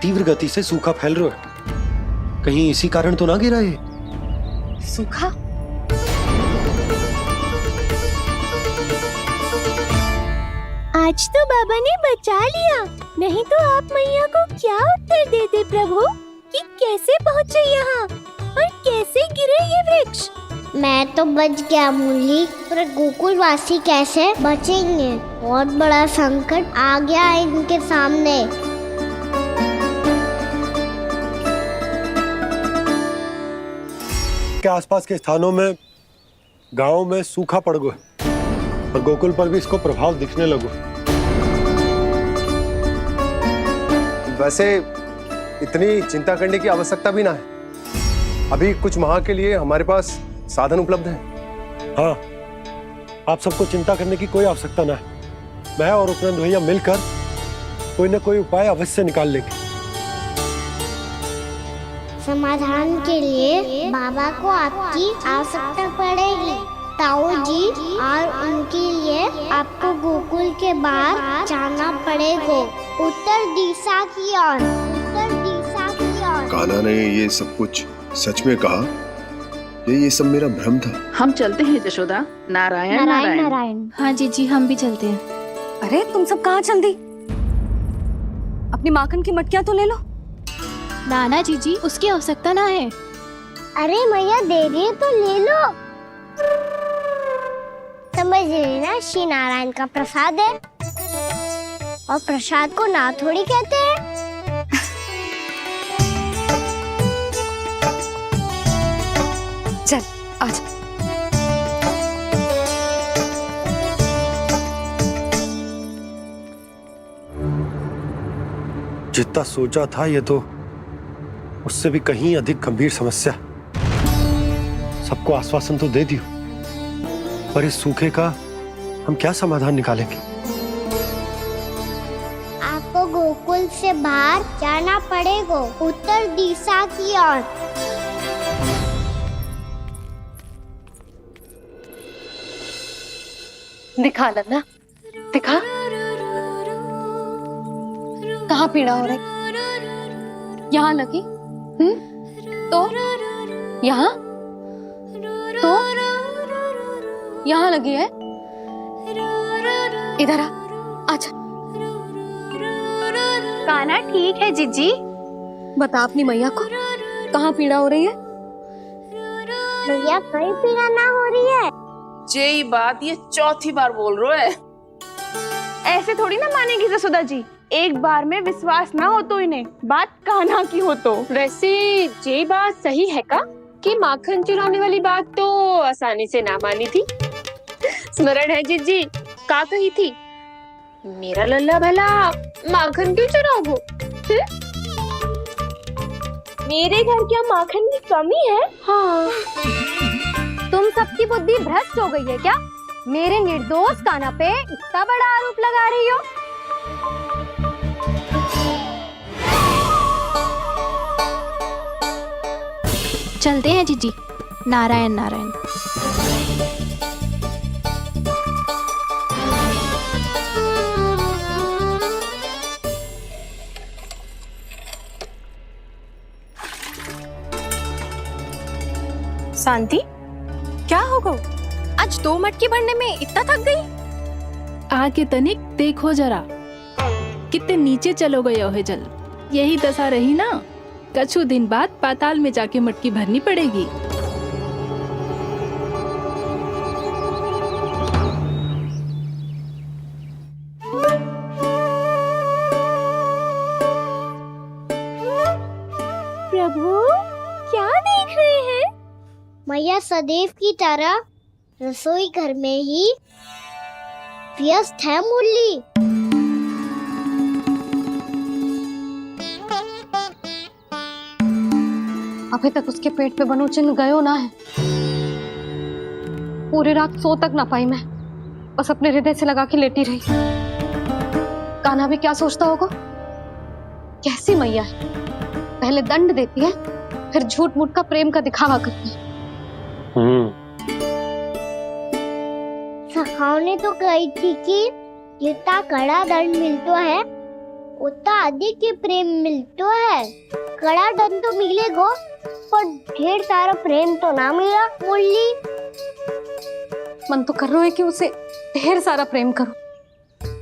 तीव्र गति से सूखा फैल रहा है। कहीं इसी कारण तो ना गिरा ये? सूखा? आज तो बाबा ने बचा लिया, नहीं तो आप मैया को क्या उत्तर देते प्रभु कि कैसे पहुँचे यहाँ और कैसे गिरे ये वृक्ष। मैं तो बच गया मुरली, पर गोकुल वासी कैसे बचेंगे? बहुत बड़ा संकट आ गया है इनके सामने। के आसपास के स्थानों में, गांव में सूखा पड़ गया और गोकुल पर भी इसको प्रभाव दिखने लगा। वैसे इतनी चिंता करने की आवश्यकता भी ना है। अभी कुछ माह के लिए हमारे पास साधन उपलब्ध है। हाँ, आप सबको चिंता करने की कोई आवश्यकता ना है। मैं और उपनंद भैया मिलकर कोई न कोई उपाय अवश्य निकाल लेंगे। समाधान के लिए बाबा को आपकी आवश्यकता पड़ेगी। ताऊ जी और उनके लिए आपको गोकुल के बाहर जाना पड़ेगा, उत्तर दिशा की ओर। उत्तर दिशा की ओर। कान्हा ने ये सब कुछ सच में कहा? ये सब मेरा भ्रम था? हम चलते हैं जशोदा। नारायण नारायण नारायण। हाँ जी, हम भी चलते हैं। अरे तुम सब कहाँ चल दी? अपनी माखन की मटकियाँ तो ले लो। नाना जी, उसकी आवश्यकता ना है। अरे मैया दे रही है तो ले लो। समझ लेना, श्री नारायण का प्रसाद है और प्रसाद को ना थोड़ी कहते हैं। चल आज। जितना सोचा था ये तो उससे भी कहीं अधिक गंभीर समस्या। सबको आश्वासन तो दे दियो, पर इस सूखे का हम क्या समाधान निकालेंगे? आपको गोकुल से बाहर जाना पड़ेगा, उत्तर दिशा की ओर। दिखा लल्ला, दिखा। कहाँ पीड़ा हो रही? यहाँ लगी? तो यहाँ तो यहाँ लगी है। इधर आ, आजा। कान्हा ठीक है जीजी। बता अपनी मैया को कहाँ पीड़ा हो रही है? भैया कहीं पीड़ा ना हो रही है। यही बात ये चौथी बार बोल रहे है। ऐसे थोड़ी ना मानेगी जसोदा जी, एक बार में विश्वास ना हो तो इन्हें बात कान्हा की हो तो। वैसे ये बात सही है का कि माखन चुराने वाली बात तो आसानी से ना मानी थी। स्मरण है जीजी का कही थी, मेरा लल्ला भला माखन क्यों चुराओगो? मेरे घर क्या माखन की कमी है? हाँ। तुम सबकी बुद्धि भ्रष्ट हो गई है क्या? मेरे निर्दोष कान्हा पे इतना बड़ा आरोप लगा रही हो? चलते हैं जीजी। नारायण नारायण। शांति, क्या हो गो? आज 2 मटकी भरने में इतना थक गई? आके तनिक देखो जरा, कितने नीचे चलो गए हो जल। यही दशा रही ना, कछु दिन बाद पाताल में जाके मटकी भरनी पड़ेगी। प्रभु क्या देख रहे हैं? मैया सदैव की तरह रसोई घर में ही व्यस्त है मुरली। अभी तक उसके पेट पे बनो चिन्ह गयो ना है। पूरी रात सो तक ना पाई मैं, बस अपने हृदय से लगा के लेटी रही। कान्हा भी क्या सोचता होगा? कैसी मैया है, पहले दंड देती है, फिर झूठ मूठ का प्रेम का दिखावा करती है। सखाओ ने तो कही थी कि जितना कड़ा दंड मिलता है उतना अधिक ही प्रेम मिलता है। कड़ा दंड तो मिलेगा पर ढेर सारा प्रेम तो ना मिला मुरली। मन तो कर रहा है कि उसे ढेर सारा प्रेम करूं,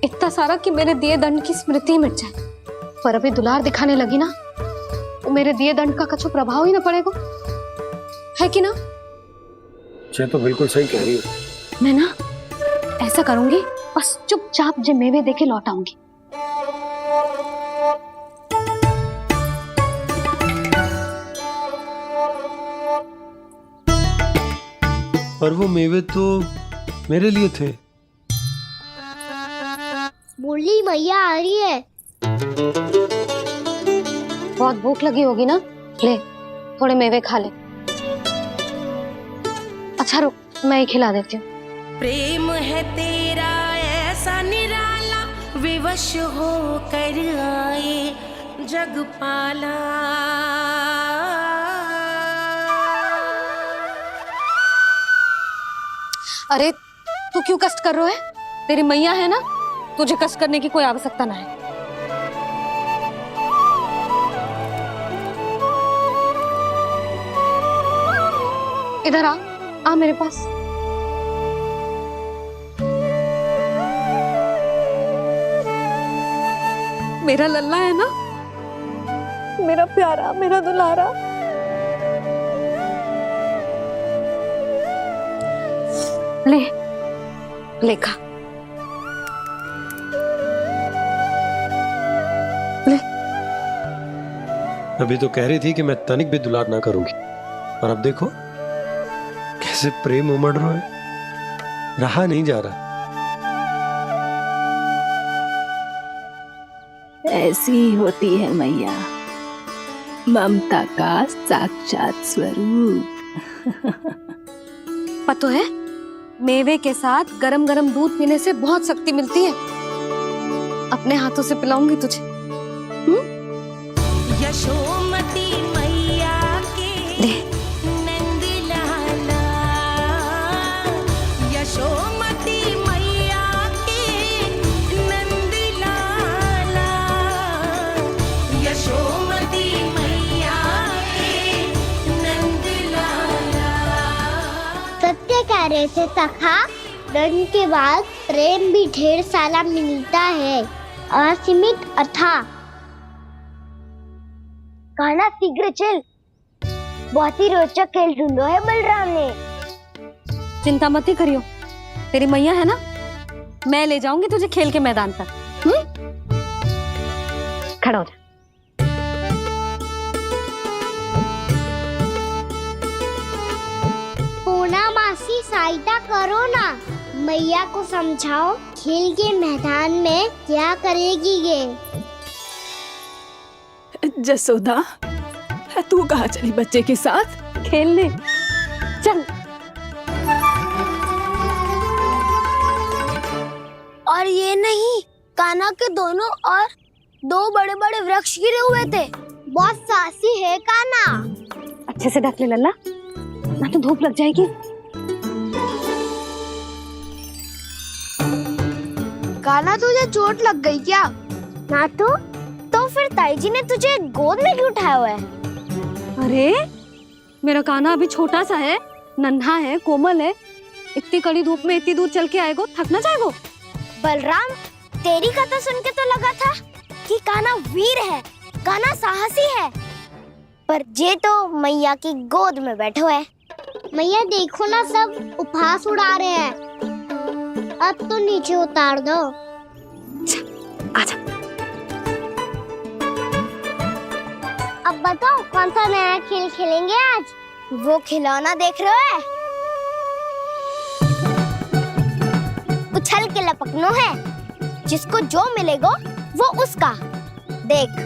इतना सारा कि मेरे दिए दंड की स्मृति मिट जाए। पर अभी दुलार दिखाने लगी ना, वो मेरे दिए दंड का कछु प्रभाव ही ना पड़ेगा, है कि ना? ये तो बिल्कुल सही कह रही हो। मैं ना ऐसा करूंगी, बस चुपचाप जे मेवे देके लौट आऊंगी। पर वो मेवे तो मेरे लिए थे। मुरली मैया आ रही है। बहुत भूख लगी होगी ना, ले थोड़े मेवे खा ले। अच्छा रुक, मैं ही खिला देती हूँ। प्रेम है तेरा ऐसा निराला, विवश हो कर आए जगपाला। अरे तू क्यों कष्ट कर रहा है? तेरी मैया है ना, तुझे कष्ट करने की कोई आवश्यकता ना है। इधर आ मेरे पास। मेरा लल्ला है ना, मेरा प्यारा, मेरा दुलारा। ले ले खा, ले। अभी तो कह रही थी कि मैं तनिक भी दुलार ना करूंगी, और अब देखो कैसे प्रेम उमड़ रहा है, रहा नहीं जा रहा। ऐसी ही होती है मैया, ममता का साक्षात स्वरूप। पता है, मेवे के साथ गरम गरम दूध पीने से बहुत शक्ति मिलती है। अपने हाथों से पिलाऊंगी तुझे। यशोमती मैया के नंद लाला, यशोमती मैया के नंद लाला, यशोमती मैया के नंद लाला। सत्य कह रहे थे सखा, दंड के बाद प्रेम भी ढेर सारा मिलता है, असीमित अथाह। गाना शीघ्र चल, बहुत ही रोचक खेल ढूंढो है बलराम ने। चिंता मत ही करियो, तेरी मैया है ना, मैं ले जाऊंगी तुझे खेल के मैदान पर। खड़ा हो जा। पूर्णा मासी सहायता करो ना, मैया को समझाओ खेल के मैदान में क्या करेगी ये। जसोदा, तू कहाँ चली बच्चे के साथ खेलने? चल। और ये नहीं, कान्हा के दोनों और दो बड़े बड़े वृक्ष गिरे हुए थे। बहुत साहसी है कान्हा। अच्छे से ढक ले लल्ला, ना तो धूप लग जाएगी। कान्हा तुझे चोट लग गई क्या? ना तो फिर ताई जी ने तुझे गोद में क्यों उठाया हुआ है? अरे मेरा कान्हा अभी छोटा सा है, नन्हा है, कोमल है। इतनी कड़ी धूप में इतनी दूर चल के आएगा, थक ना जाएगा? बलराम, तेरी कथा सुन के तो लगा था कि कान्हा वीर है, कान्हा साहसी है, पर ये तो मैया की गोद में बैठे हुए है। मैया देखो ना, सब उपहास उड़ा रहे हैं। अब तो नीचे उतार दो। आजा। अब बताओ कौन सा नया खेल खेलेंगे आज? वो खिलौना देख रहे हो? उछल के लपकनो है, जिसको जो मिलेगा वो उसका। देख।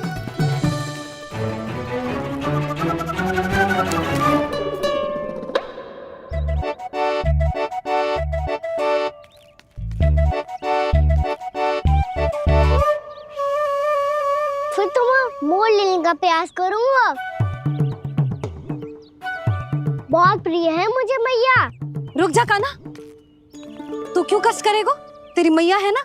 फिर तुम मोड़ लेने का प्रयास करूंगा। बहुत प्रिय है मुझे मैया। रुक जा कान्हा, तू क्यों कष्ट करेगा? तेरी मैया है ना।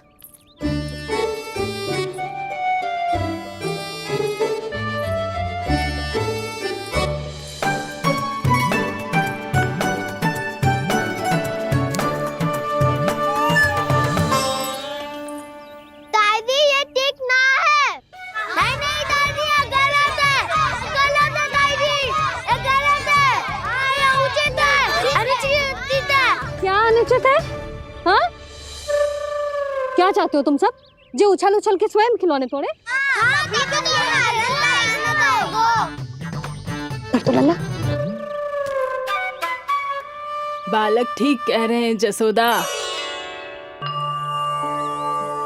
दादी ये ठीक ना है। नहीं नहीं दादी, ये गलत है, गलत है दादी, ये गलत है, ये उचित है, अनुचित है। क्या अनुचित है? हाँ? क्या चाहते हो तुम सब? जो उछल उछल के स्वयं खिलौने तोड़े? तो लल्ला, बालक ठीक कह रहे हैं जसोदा।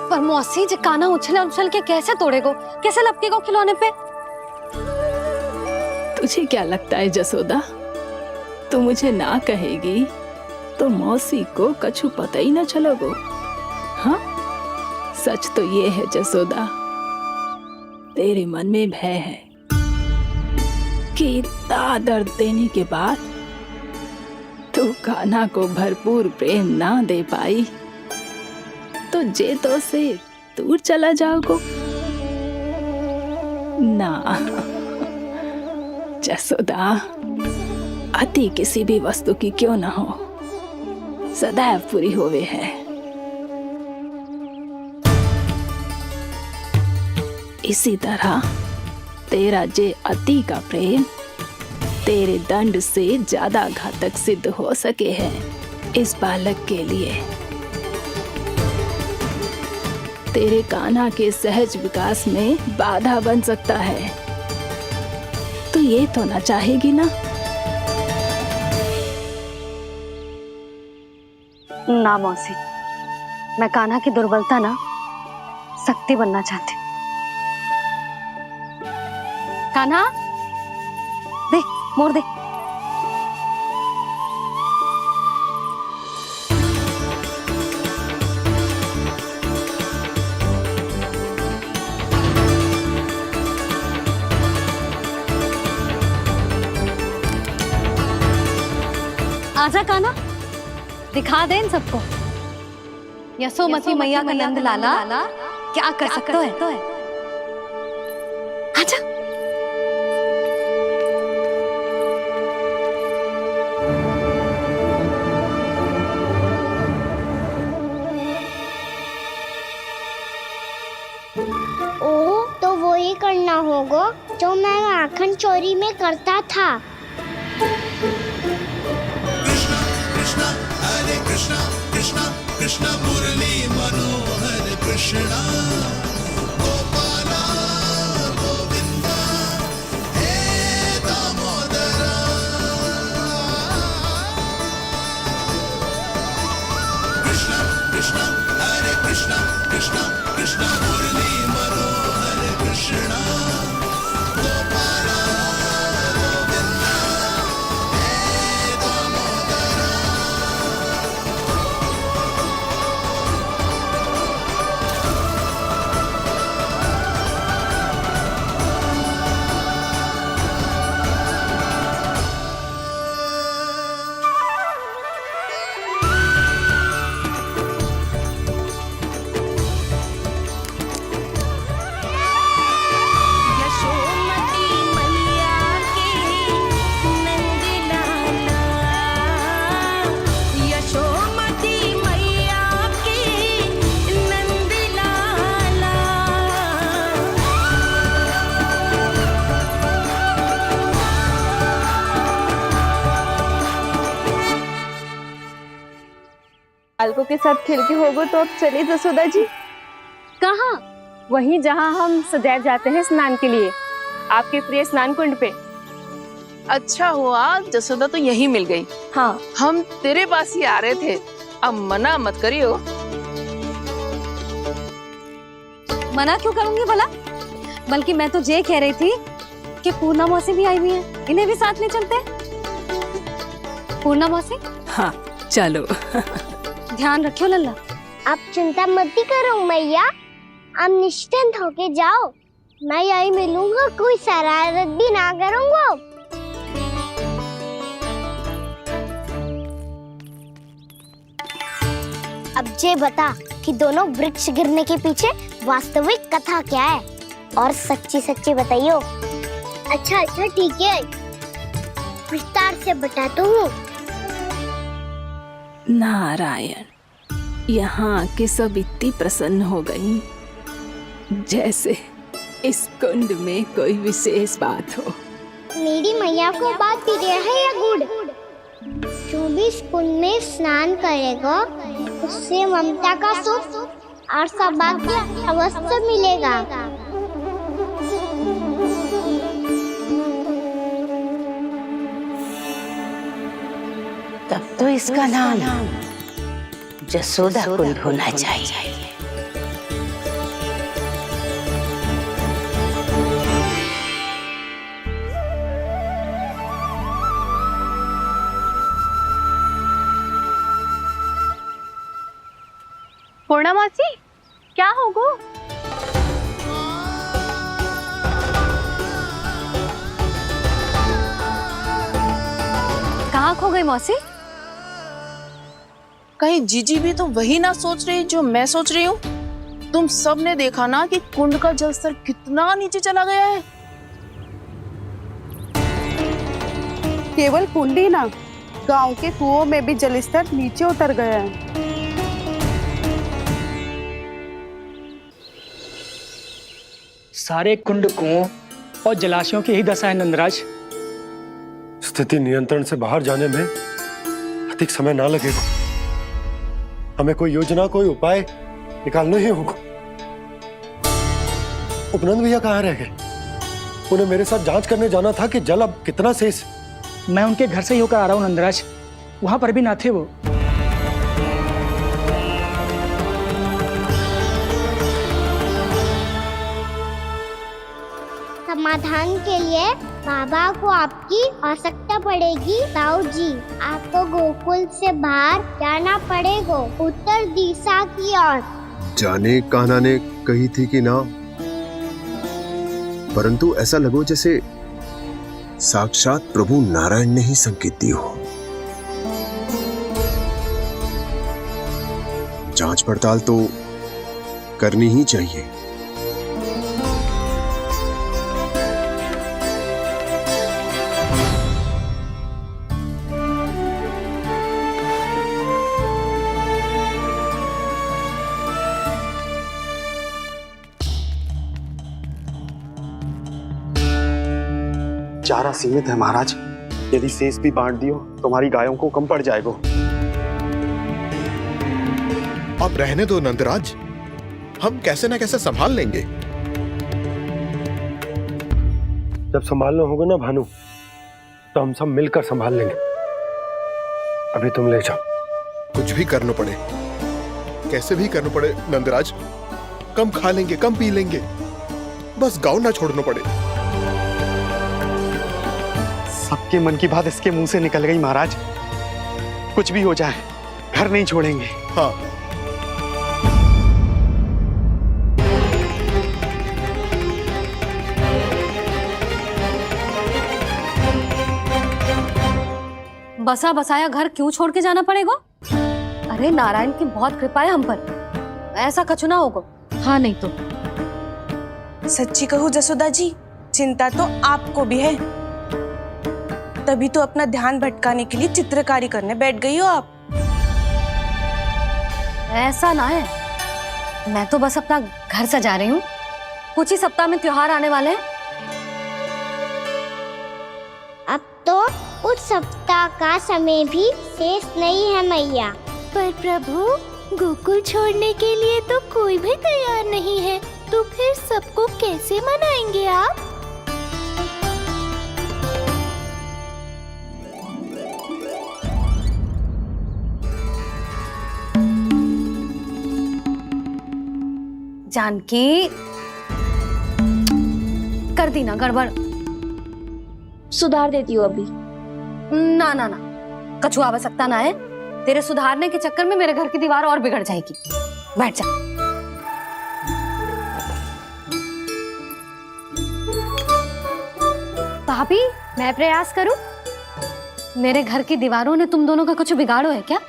पर मौसी, जो कान्हा उछल उछल के कैसे तोड़ेगो, कैसे लपकेगो खिलौने पे? तुझे क्या लगता है जसोदा, तू मुझे ना कहेगी तो मौसी को कछु पता ही ना चलोगो। हाँ, सच तो ये है जसोदा, तेरे मन में भय है कि इतना दर्द देने के बाद तू कान्हा को भरपूर प्रेम ना दे पाई तो जे तो से दूर चला जाओगो ना। जसोदा, अति किसी भी वस्तु की क्यों ना हो, सदैव पूरी होवे है। इसी तरह तेरा जे अति का प्रेम तेरे दंड से ज्यादा घातक सिद्ध हो सके है इस बालक के लिए। तेरे कान्हा के सहज विकास में बाधा बन सकता है, तो ये तो ना चाहेगी ना? ना मौसी, मैं कान्हा की दुर्बलता ना शक्ति बनना चाहती। कान्हा, मोड़ दे। आजा काना, दिखा दे इन सबको यशोमती मैया का नंद लाला क्या कर सकता है। आजा। ओ तो वो ही करना होगा जो मैं माखन चोरी में करता था। हरे कृष्णा कृष्णा कृष्णा मुरली मनोहर कृष्णा गोपाला गोविंदा हे दामोदरा। कृष्णा कृष्णा हरे कृष्णा कृष्णा कृष्णा मुरली मनोहर कृष्णा गोपाला गोविंदा हे दामोदरा। यशोमती मैया के नंद लाला, यशोमती मैया के नंद लाला। बालकों के साथ खेल के होगो तो अब चलिए जसोदा जी। कहाँ? वहीं जहाँ हम सदैव जाते हैं स्नान के लिए, आपके प्रिय स्नान कुंड पे। अच्छा हुआ जसोदा तो यही मिल गई। हाँ, हम तेरे पास ही आ रहे थे, अब मना मत करियो। मना क्यों करूंगी भला? बल्कि मैं तो ये कह रही थी कि पूर्णा मौसी भी आई हुई है, इन्हें भी साथ में चलते हैं। पूर्णा मौसी, हाँ चलो। ध्यान रखियो लल्ला। आप चिंता मत ही करो मैया, आप निश्चिंत होके जाओ, मैं यही मिलूंगा, कोई शरारत भी ना करूंगा। अब ये बता कि दोनों वृक्ष गिरने के पीछे वास्तविक कथा क्या है, और सच्ची सच्ची बताइयो। अच्छा अच्छा ठीक है, विस्तार से बताता हूँ। नारायण, यहाँ के सब इतनी प्रसन्न हो गई जैसे इस कुंड में कोई विशेष बात हो। मेरी मैया को बात प्रिय है या गुड़? जो भी इस कुंड में स्नान करेगा उससे ममता का सुख और सौभाग्य अवश्य मिलेगा। तब तो इसका नाम जसोदा कुंड होना चाहिए। पूर्णा मौसी, क्या होगो? कहाँ खो गई मौसी? कहीं जीजी भी तो वही ना सोच रही जो मैं सोच रही हूँ। तुम सब ने देखा ना कि कुंड का जलस्तर कितना नीचे चला गया है। केवल कुंड ही ना, गांव के कुओं में भी जलस्तर नीचे उतर गया है। सारे कुंड कुओं और जलाशयों की ही दशा है नंदराज। स्थिति नियंत्रण से बाहर जाने में अधिक समय ना लगेगा। हमें कोई योजना, कोई उपाय निकालना ही होगा। उपनंद भैया कहाँ रह गए? उन्हें मेरे साथ जांच करने जाना था कि जल अब कितना शेष। मैं उनके घर से ही होकर आ रहा हूँ नंदराज, वहां पर भी ना थे वो। समाधान के लिए बाबा को आपकी आवश्यकता पड़ेगी। ताऊ जी, आपको गोकुल से बाहर जाना पड़ेगा, उत्तर दिशा की ओर। जाने कान्हा ने कही थी कि ना, परंतु ऐसा लगो जैसे साक्षात प्रभु नारायण ने ही संकेत दी हो। जांच पड़ताल तो करनी ही चाहिए। चारा सीमित है महाराज, यदि शेष भी बांट दियो तो हमारी गायों को कम पड़ जाएगा। अब रहने दो नंदराज, हम कैसे न कैसे संभाल लेंगे। जब संभालना होगा ना भानु, तो हम सब मिलकर संभाल लेंगे। अभी तुम ले जाओ। कुछ भी करना पड़े, कैसे भी करना पड़े नंदराज, कम खा लेंगे, कम पी लेंगे, बस गांव ना छोड़ना पड़े। सबके मन की बात इसके मुंह से निकल गई महाराज। कुछ भी हो जाए, घर नहीं छोड़ेंगे। हाँ। बसा बसाया घर क्यों छोड़ के जाना पड़ेगा? अरे नारायण की बहुत कृपा है हम पर, ऐसा कछु ना होगा। हाँ नहीं तो। सच्ची कहूँ जसोदा जी, चिंता तो आपको भी है, तभी तो अपना ध्यान भटकाने के लिए चित्रकारी करने बैठ गई हो आप। ऐसा ना है, मैं तो बस अपना घर सजा रही हूँ। कुछ ही सप्ताह में त्योहार आने वाले हैं। अब तो उस सप्ताह का समय भी शेष नहीं है मैया। पर प्रभु, गोकुल छोड़ने के लिए तो कोई भी तैयार नहीं है, तो फिर सबको कैसे मनाएंगे आप? जानकी, कर दी ना गड़बड़। सुधार देती हूँ अभी। ना ना ना, कछु आवश्यकता ना है। तेरे सुधारने के चक्कर में मेरे घर की दीवार और बिगड़ जाएगी। बैठ जा। भाभी, मैं प्रयास करूं? मेरे घर की दीवारों ने तुम दोनों का कुछ बिगाड़ो है क्या?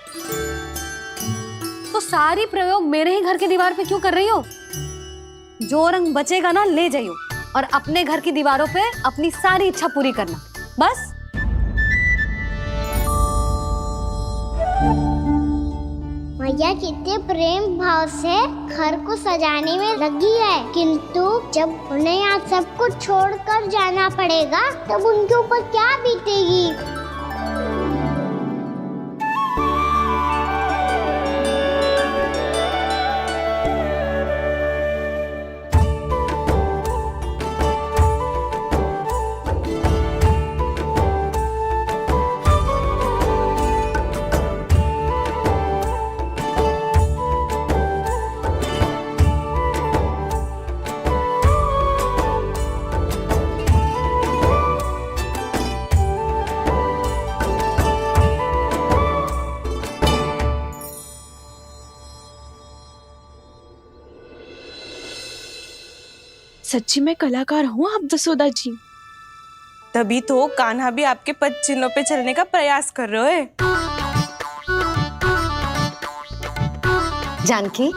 तो सारी प्रयोग मेरे ही घर की दीवार पे क्यों कर रही हो? जो रंग बचेगा ना ले जाइयो, और अपने घर की दीवारों पे अपनी सारी इच्छा पूरी करना, बस। मैया कितने प्रेम भाव से घर को सजाने में लगी है, किंतु जब उन्हें यहाँ सब कुछ छोड़कर जाना पड़ेगा तब उनके ऊपर क्या बीतेगी। सच्ची में कलाकार हूँ आप जसोदा जी, तभी तो कान्हा भी आपके पद चिन्हों पे चलने का प्रयास कर रहे हैं। जानकी,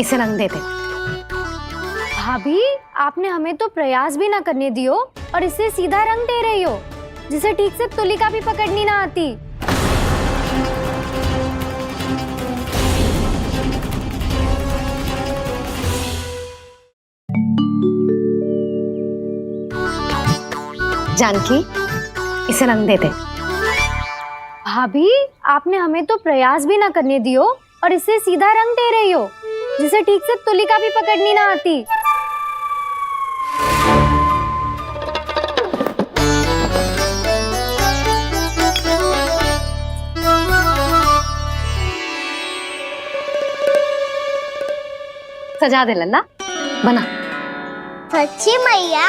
इसे रंग दे दे। भाभी, आपने हमें तो प्रयास भी ना करने दियो और इसे सीधा रंग दे रही हो, जिसे ठीक से तुलिका भी पकड़नी ना आती। जानकी, इसे रंग दे दे। भाभी, आपने हमें तो प्रयास भी ना करने दियो और इसे सीधा रंग दे रही हो, जिसे ठीक से तुलिका भी पकड़नी ना आती। सजा दे लल्ला, बना। सच्ची मैया?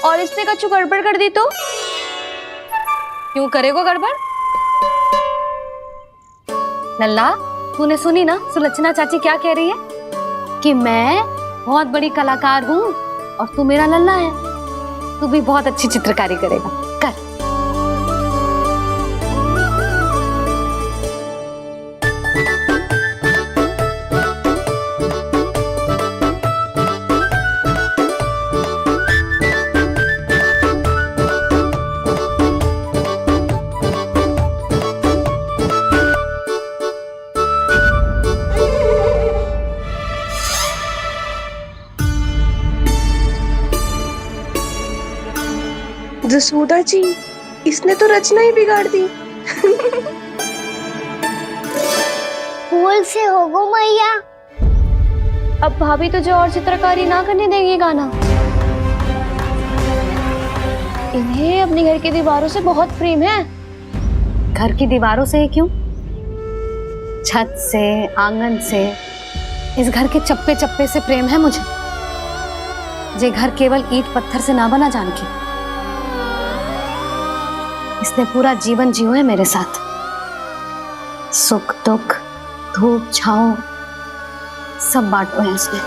और इसने कछु गड़बड़ कर दी तो? क्यों करेगो गड़बड़? लल्ला, तूने सुनी ना सुलक्षणा चाची क्या कह रही है? कि मैं बहुत बड़ी कलाकार हूँ और तू मेरा लल्ला है, तू भी बहुत अच्छी चित्रकारी करेगा, कर। जसोदा जी, इसने तो रचना ही बिगाड़ दी। फूल से होगो मैया। अब भाभी तुझे और चित्रकारी ना करने देंगे गाना। इन्हें अपने घर की दीवारों से बहुत प्रेम है। घर की दीवारों से ही क्यों, छत से, आंगन से, इस घर के चप्पे चप्पे से प्रेम है मुझे। जे घर केवल ईंट पत्थर से ना बना जानकी, इसने पूरा जीवन जियो है मेरे साथ। सुख दुख, धूप छांव सब बांटो है इसने।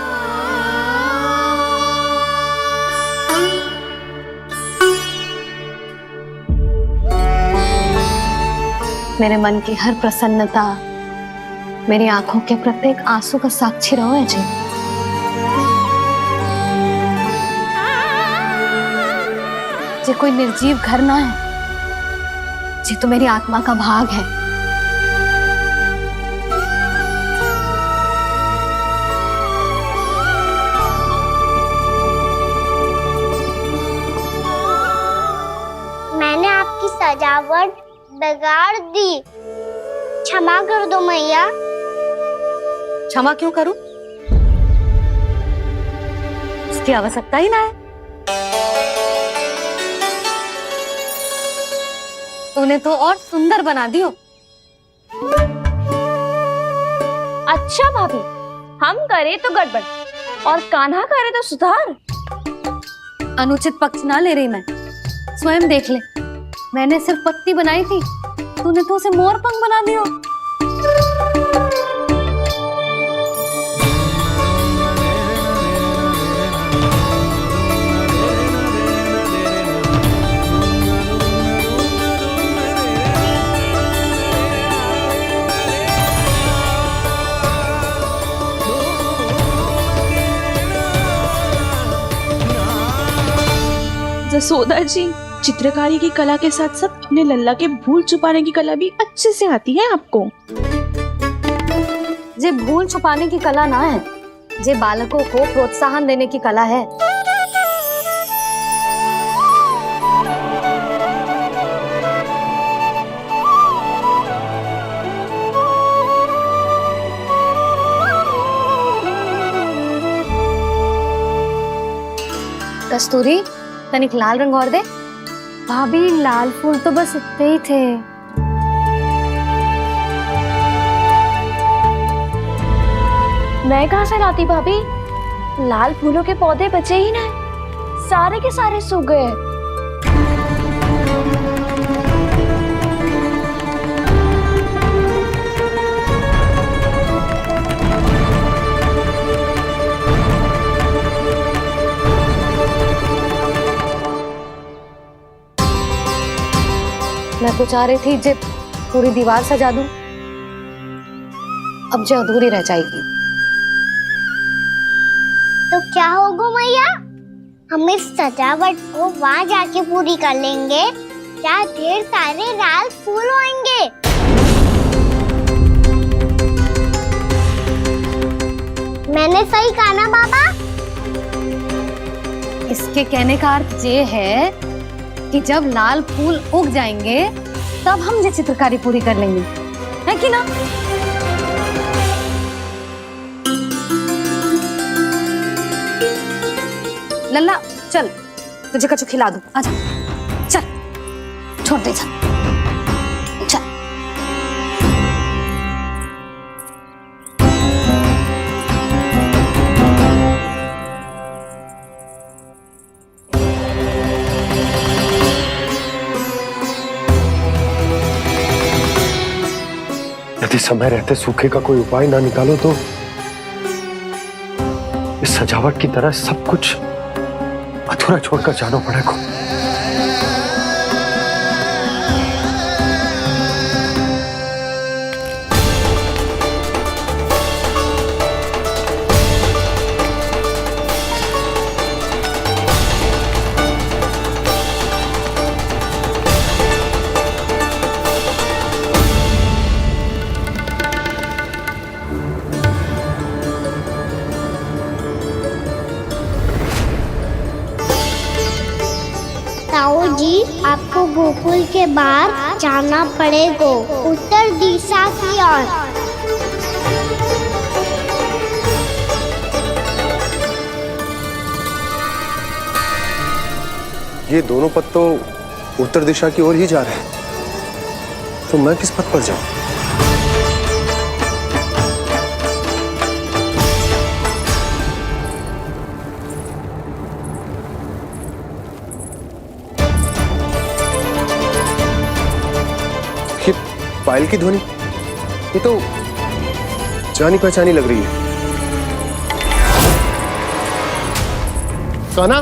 मेरे मन की हर प्रसन्नता, मेरी आंखों के प्रत्येक आंसू का साक्षी रहो है जी। जे कोई निर्जीव घर ना है, ये तो मेरी आत्मा का भाग है। मैंने आपकी सजावट बिगाड़ दी, क्षमा कर दो मैया। क्षमा क्यों करूं? इसकी आवश्यकता ही ना है। तूने तो और सुंदर बना दियो। अच्छा भाभी, हम करे तो गड़बड़ और कान्हा करे तो सुधार। अनुचित पक्ष ना ले रही मैं, स्वयं देख ले। मैंने सिर्फ पत्ती बनाई थी, तूने तो उसे मोर पंख बना दियो। जसोदा जी, चित्रकारी की कला के साथ साथ अपने लल्ला के भूल छुपाने की कला भी अच्छे से आती है आपको। जे भूल छुपाने की कला ना है, जे बालकों को प्रोत्साहन देने की कला है। कस्तूरी, तनिक लाल रंग और दे। भाभी, लाल फूल तो बस इतने ही थे। मैं कहाँ से लाती भाभी? लाल फूलों के पौधे बचे ही ना, सारे के सारे सूख गए। मैं तो चाह रही थी जे पूरी दीवार सजा दूं, अब जो अधूरी रह जाएगी। तो क्या होगा मैया? हम इस सजावट को वहाँ जाके पूरी कर लेंगे जहाँ ढेर सारे लाल फूल होंगे। मैंने सही कहा ना बाबा? इसके कहने का अर्थ ये है कि जब लाल फूल उग जाएंगे तब हम ये चित्रकारी पूरी कर लेंगे, है कि ना? लल्ला चल, तुझे कछु खिला दूं, आजा, चल, छोड़ दे, चल। यदि समय रहते सूखे का कोई उपाय ना निकालो तो इस सजावट की तरह सब कुछ अधूरा छोड़कर जाना पड़ेगा। ताऊ जी, आपको गोकुल के बाहर जाना पड़ेगा, उत्तर दिशा की ओर। ये दोनों पथ तो उत्तर दिशा की ओर ही जा रहे हैं, तो मैं किस पथ पर जाऊं? ये पायल की ध्वनि, ये तो जानी पहचानी लग रही है। कान्हा,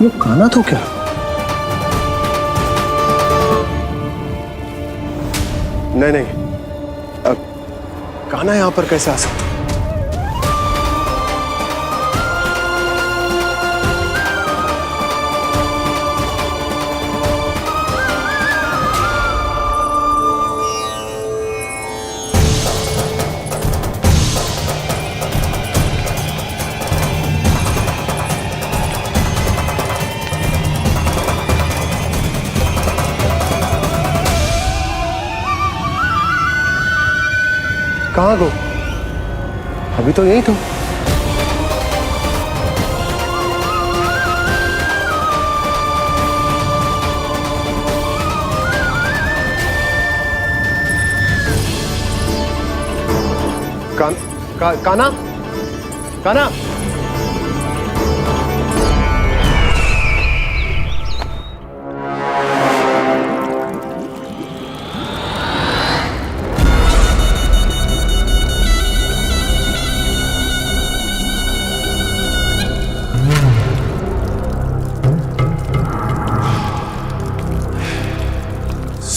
वो कान्हा तो क्या? नहीं, अब कान्हा यहां पर कैसे आ सकता? कहाँ गो? अभी तो यही तुम। कान्हा, कान्हा,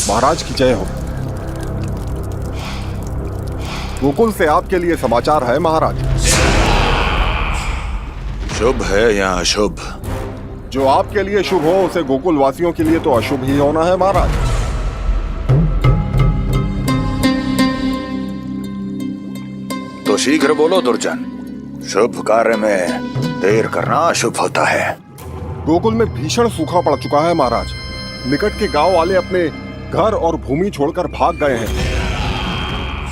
महाराज की जय हो। गोकुल से आपके लिए समाचार है महाराज। शुभ है या अशुभ? जो आपके लिए शुभ हो उसे गोकुल वासियों के लिए तो अशुभ ही होना है महाराज। तो शीघ्र बोलो दुर्जन, शुभ कार्य में देर करना अशुभ होता है। गोकुल में भीषण सूखा पड़ चुका है महाराज। निकट के गांव वाले अपने घर और भूमि छोड़कर भाग गए हैं।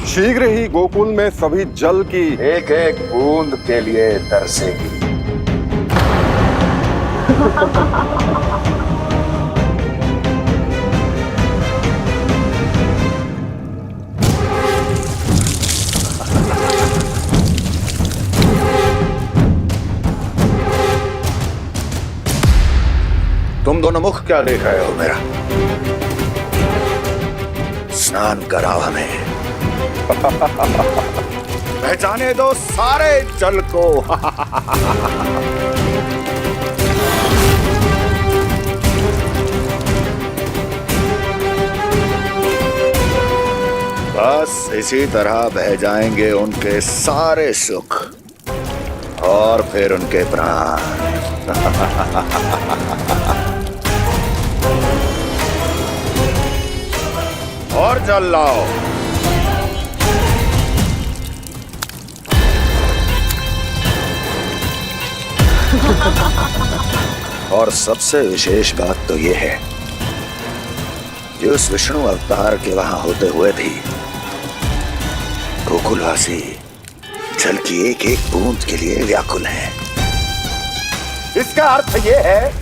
शीघ्र ही गोकुल में सभी जल की एक एक बूंद के लिए तरसेगी। तुम दोनों मुख क्या देख रहे हो मेरा? स्नान कराओ हमें। पहचाने दो सारे जल को। बस इसी तरह बह जाएंगे उनके सारे सुख और फिर उनके प्राण। और जल लाओ। और सबसे विशेष बात तो ये है कि उस विष्णु अवतार के वहां होते हुए भी गोकुलवासी जल की एक एक बूंद के लिए व्याकुल हैं। इसका अर्थ ये है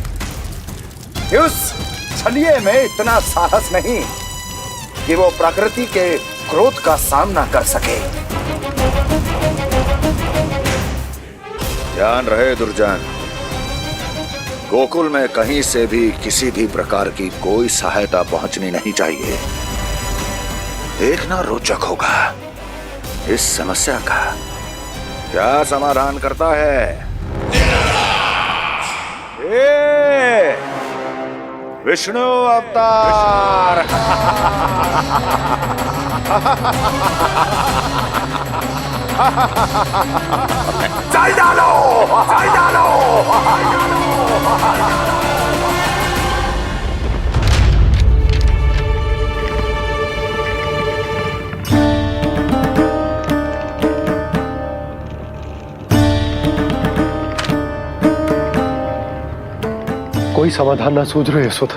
कि उस छलिए में इतना साहस नहीं कि वो प्रकृति के क्रोध का सामना कर सके। ध्यान रहे दुर्जन, गोकुल में कहीं से भी किसी भी प्रकार की कोई सहायता पहुंचनी नहीं चाहिए। देखना रोचक होगा इस समस्या का क्या समाधान करता है। ए, विष्णु अवतार। चल डालो, चल डालो। कोई समाधान ना सूझ रहे यशोदा।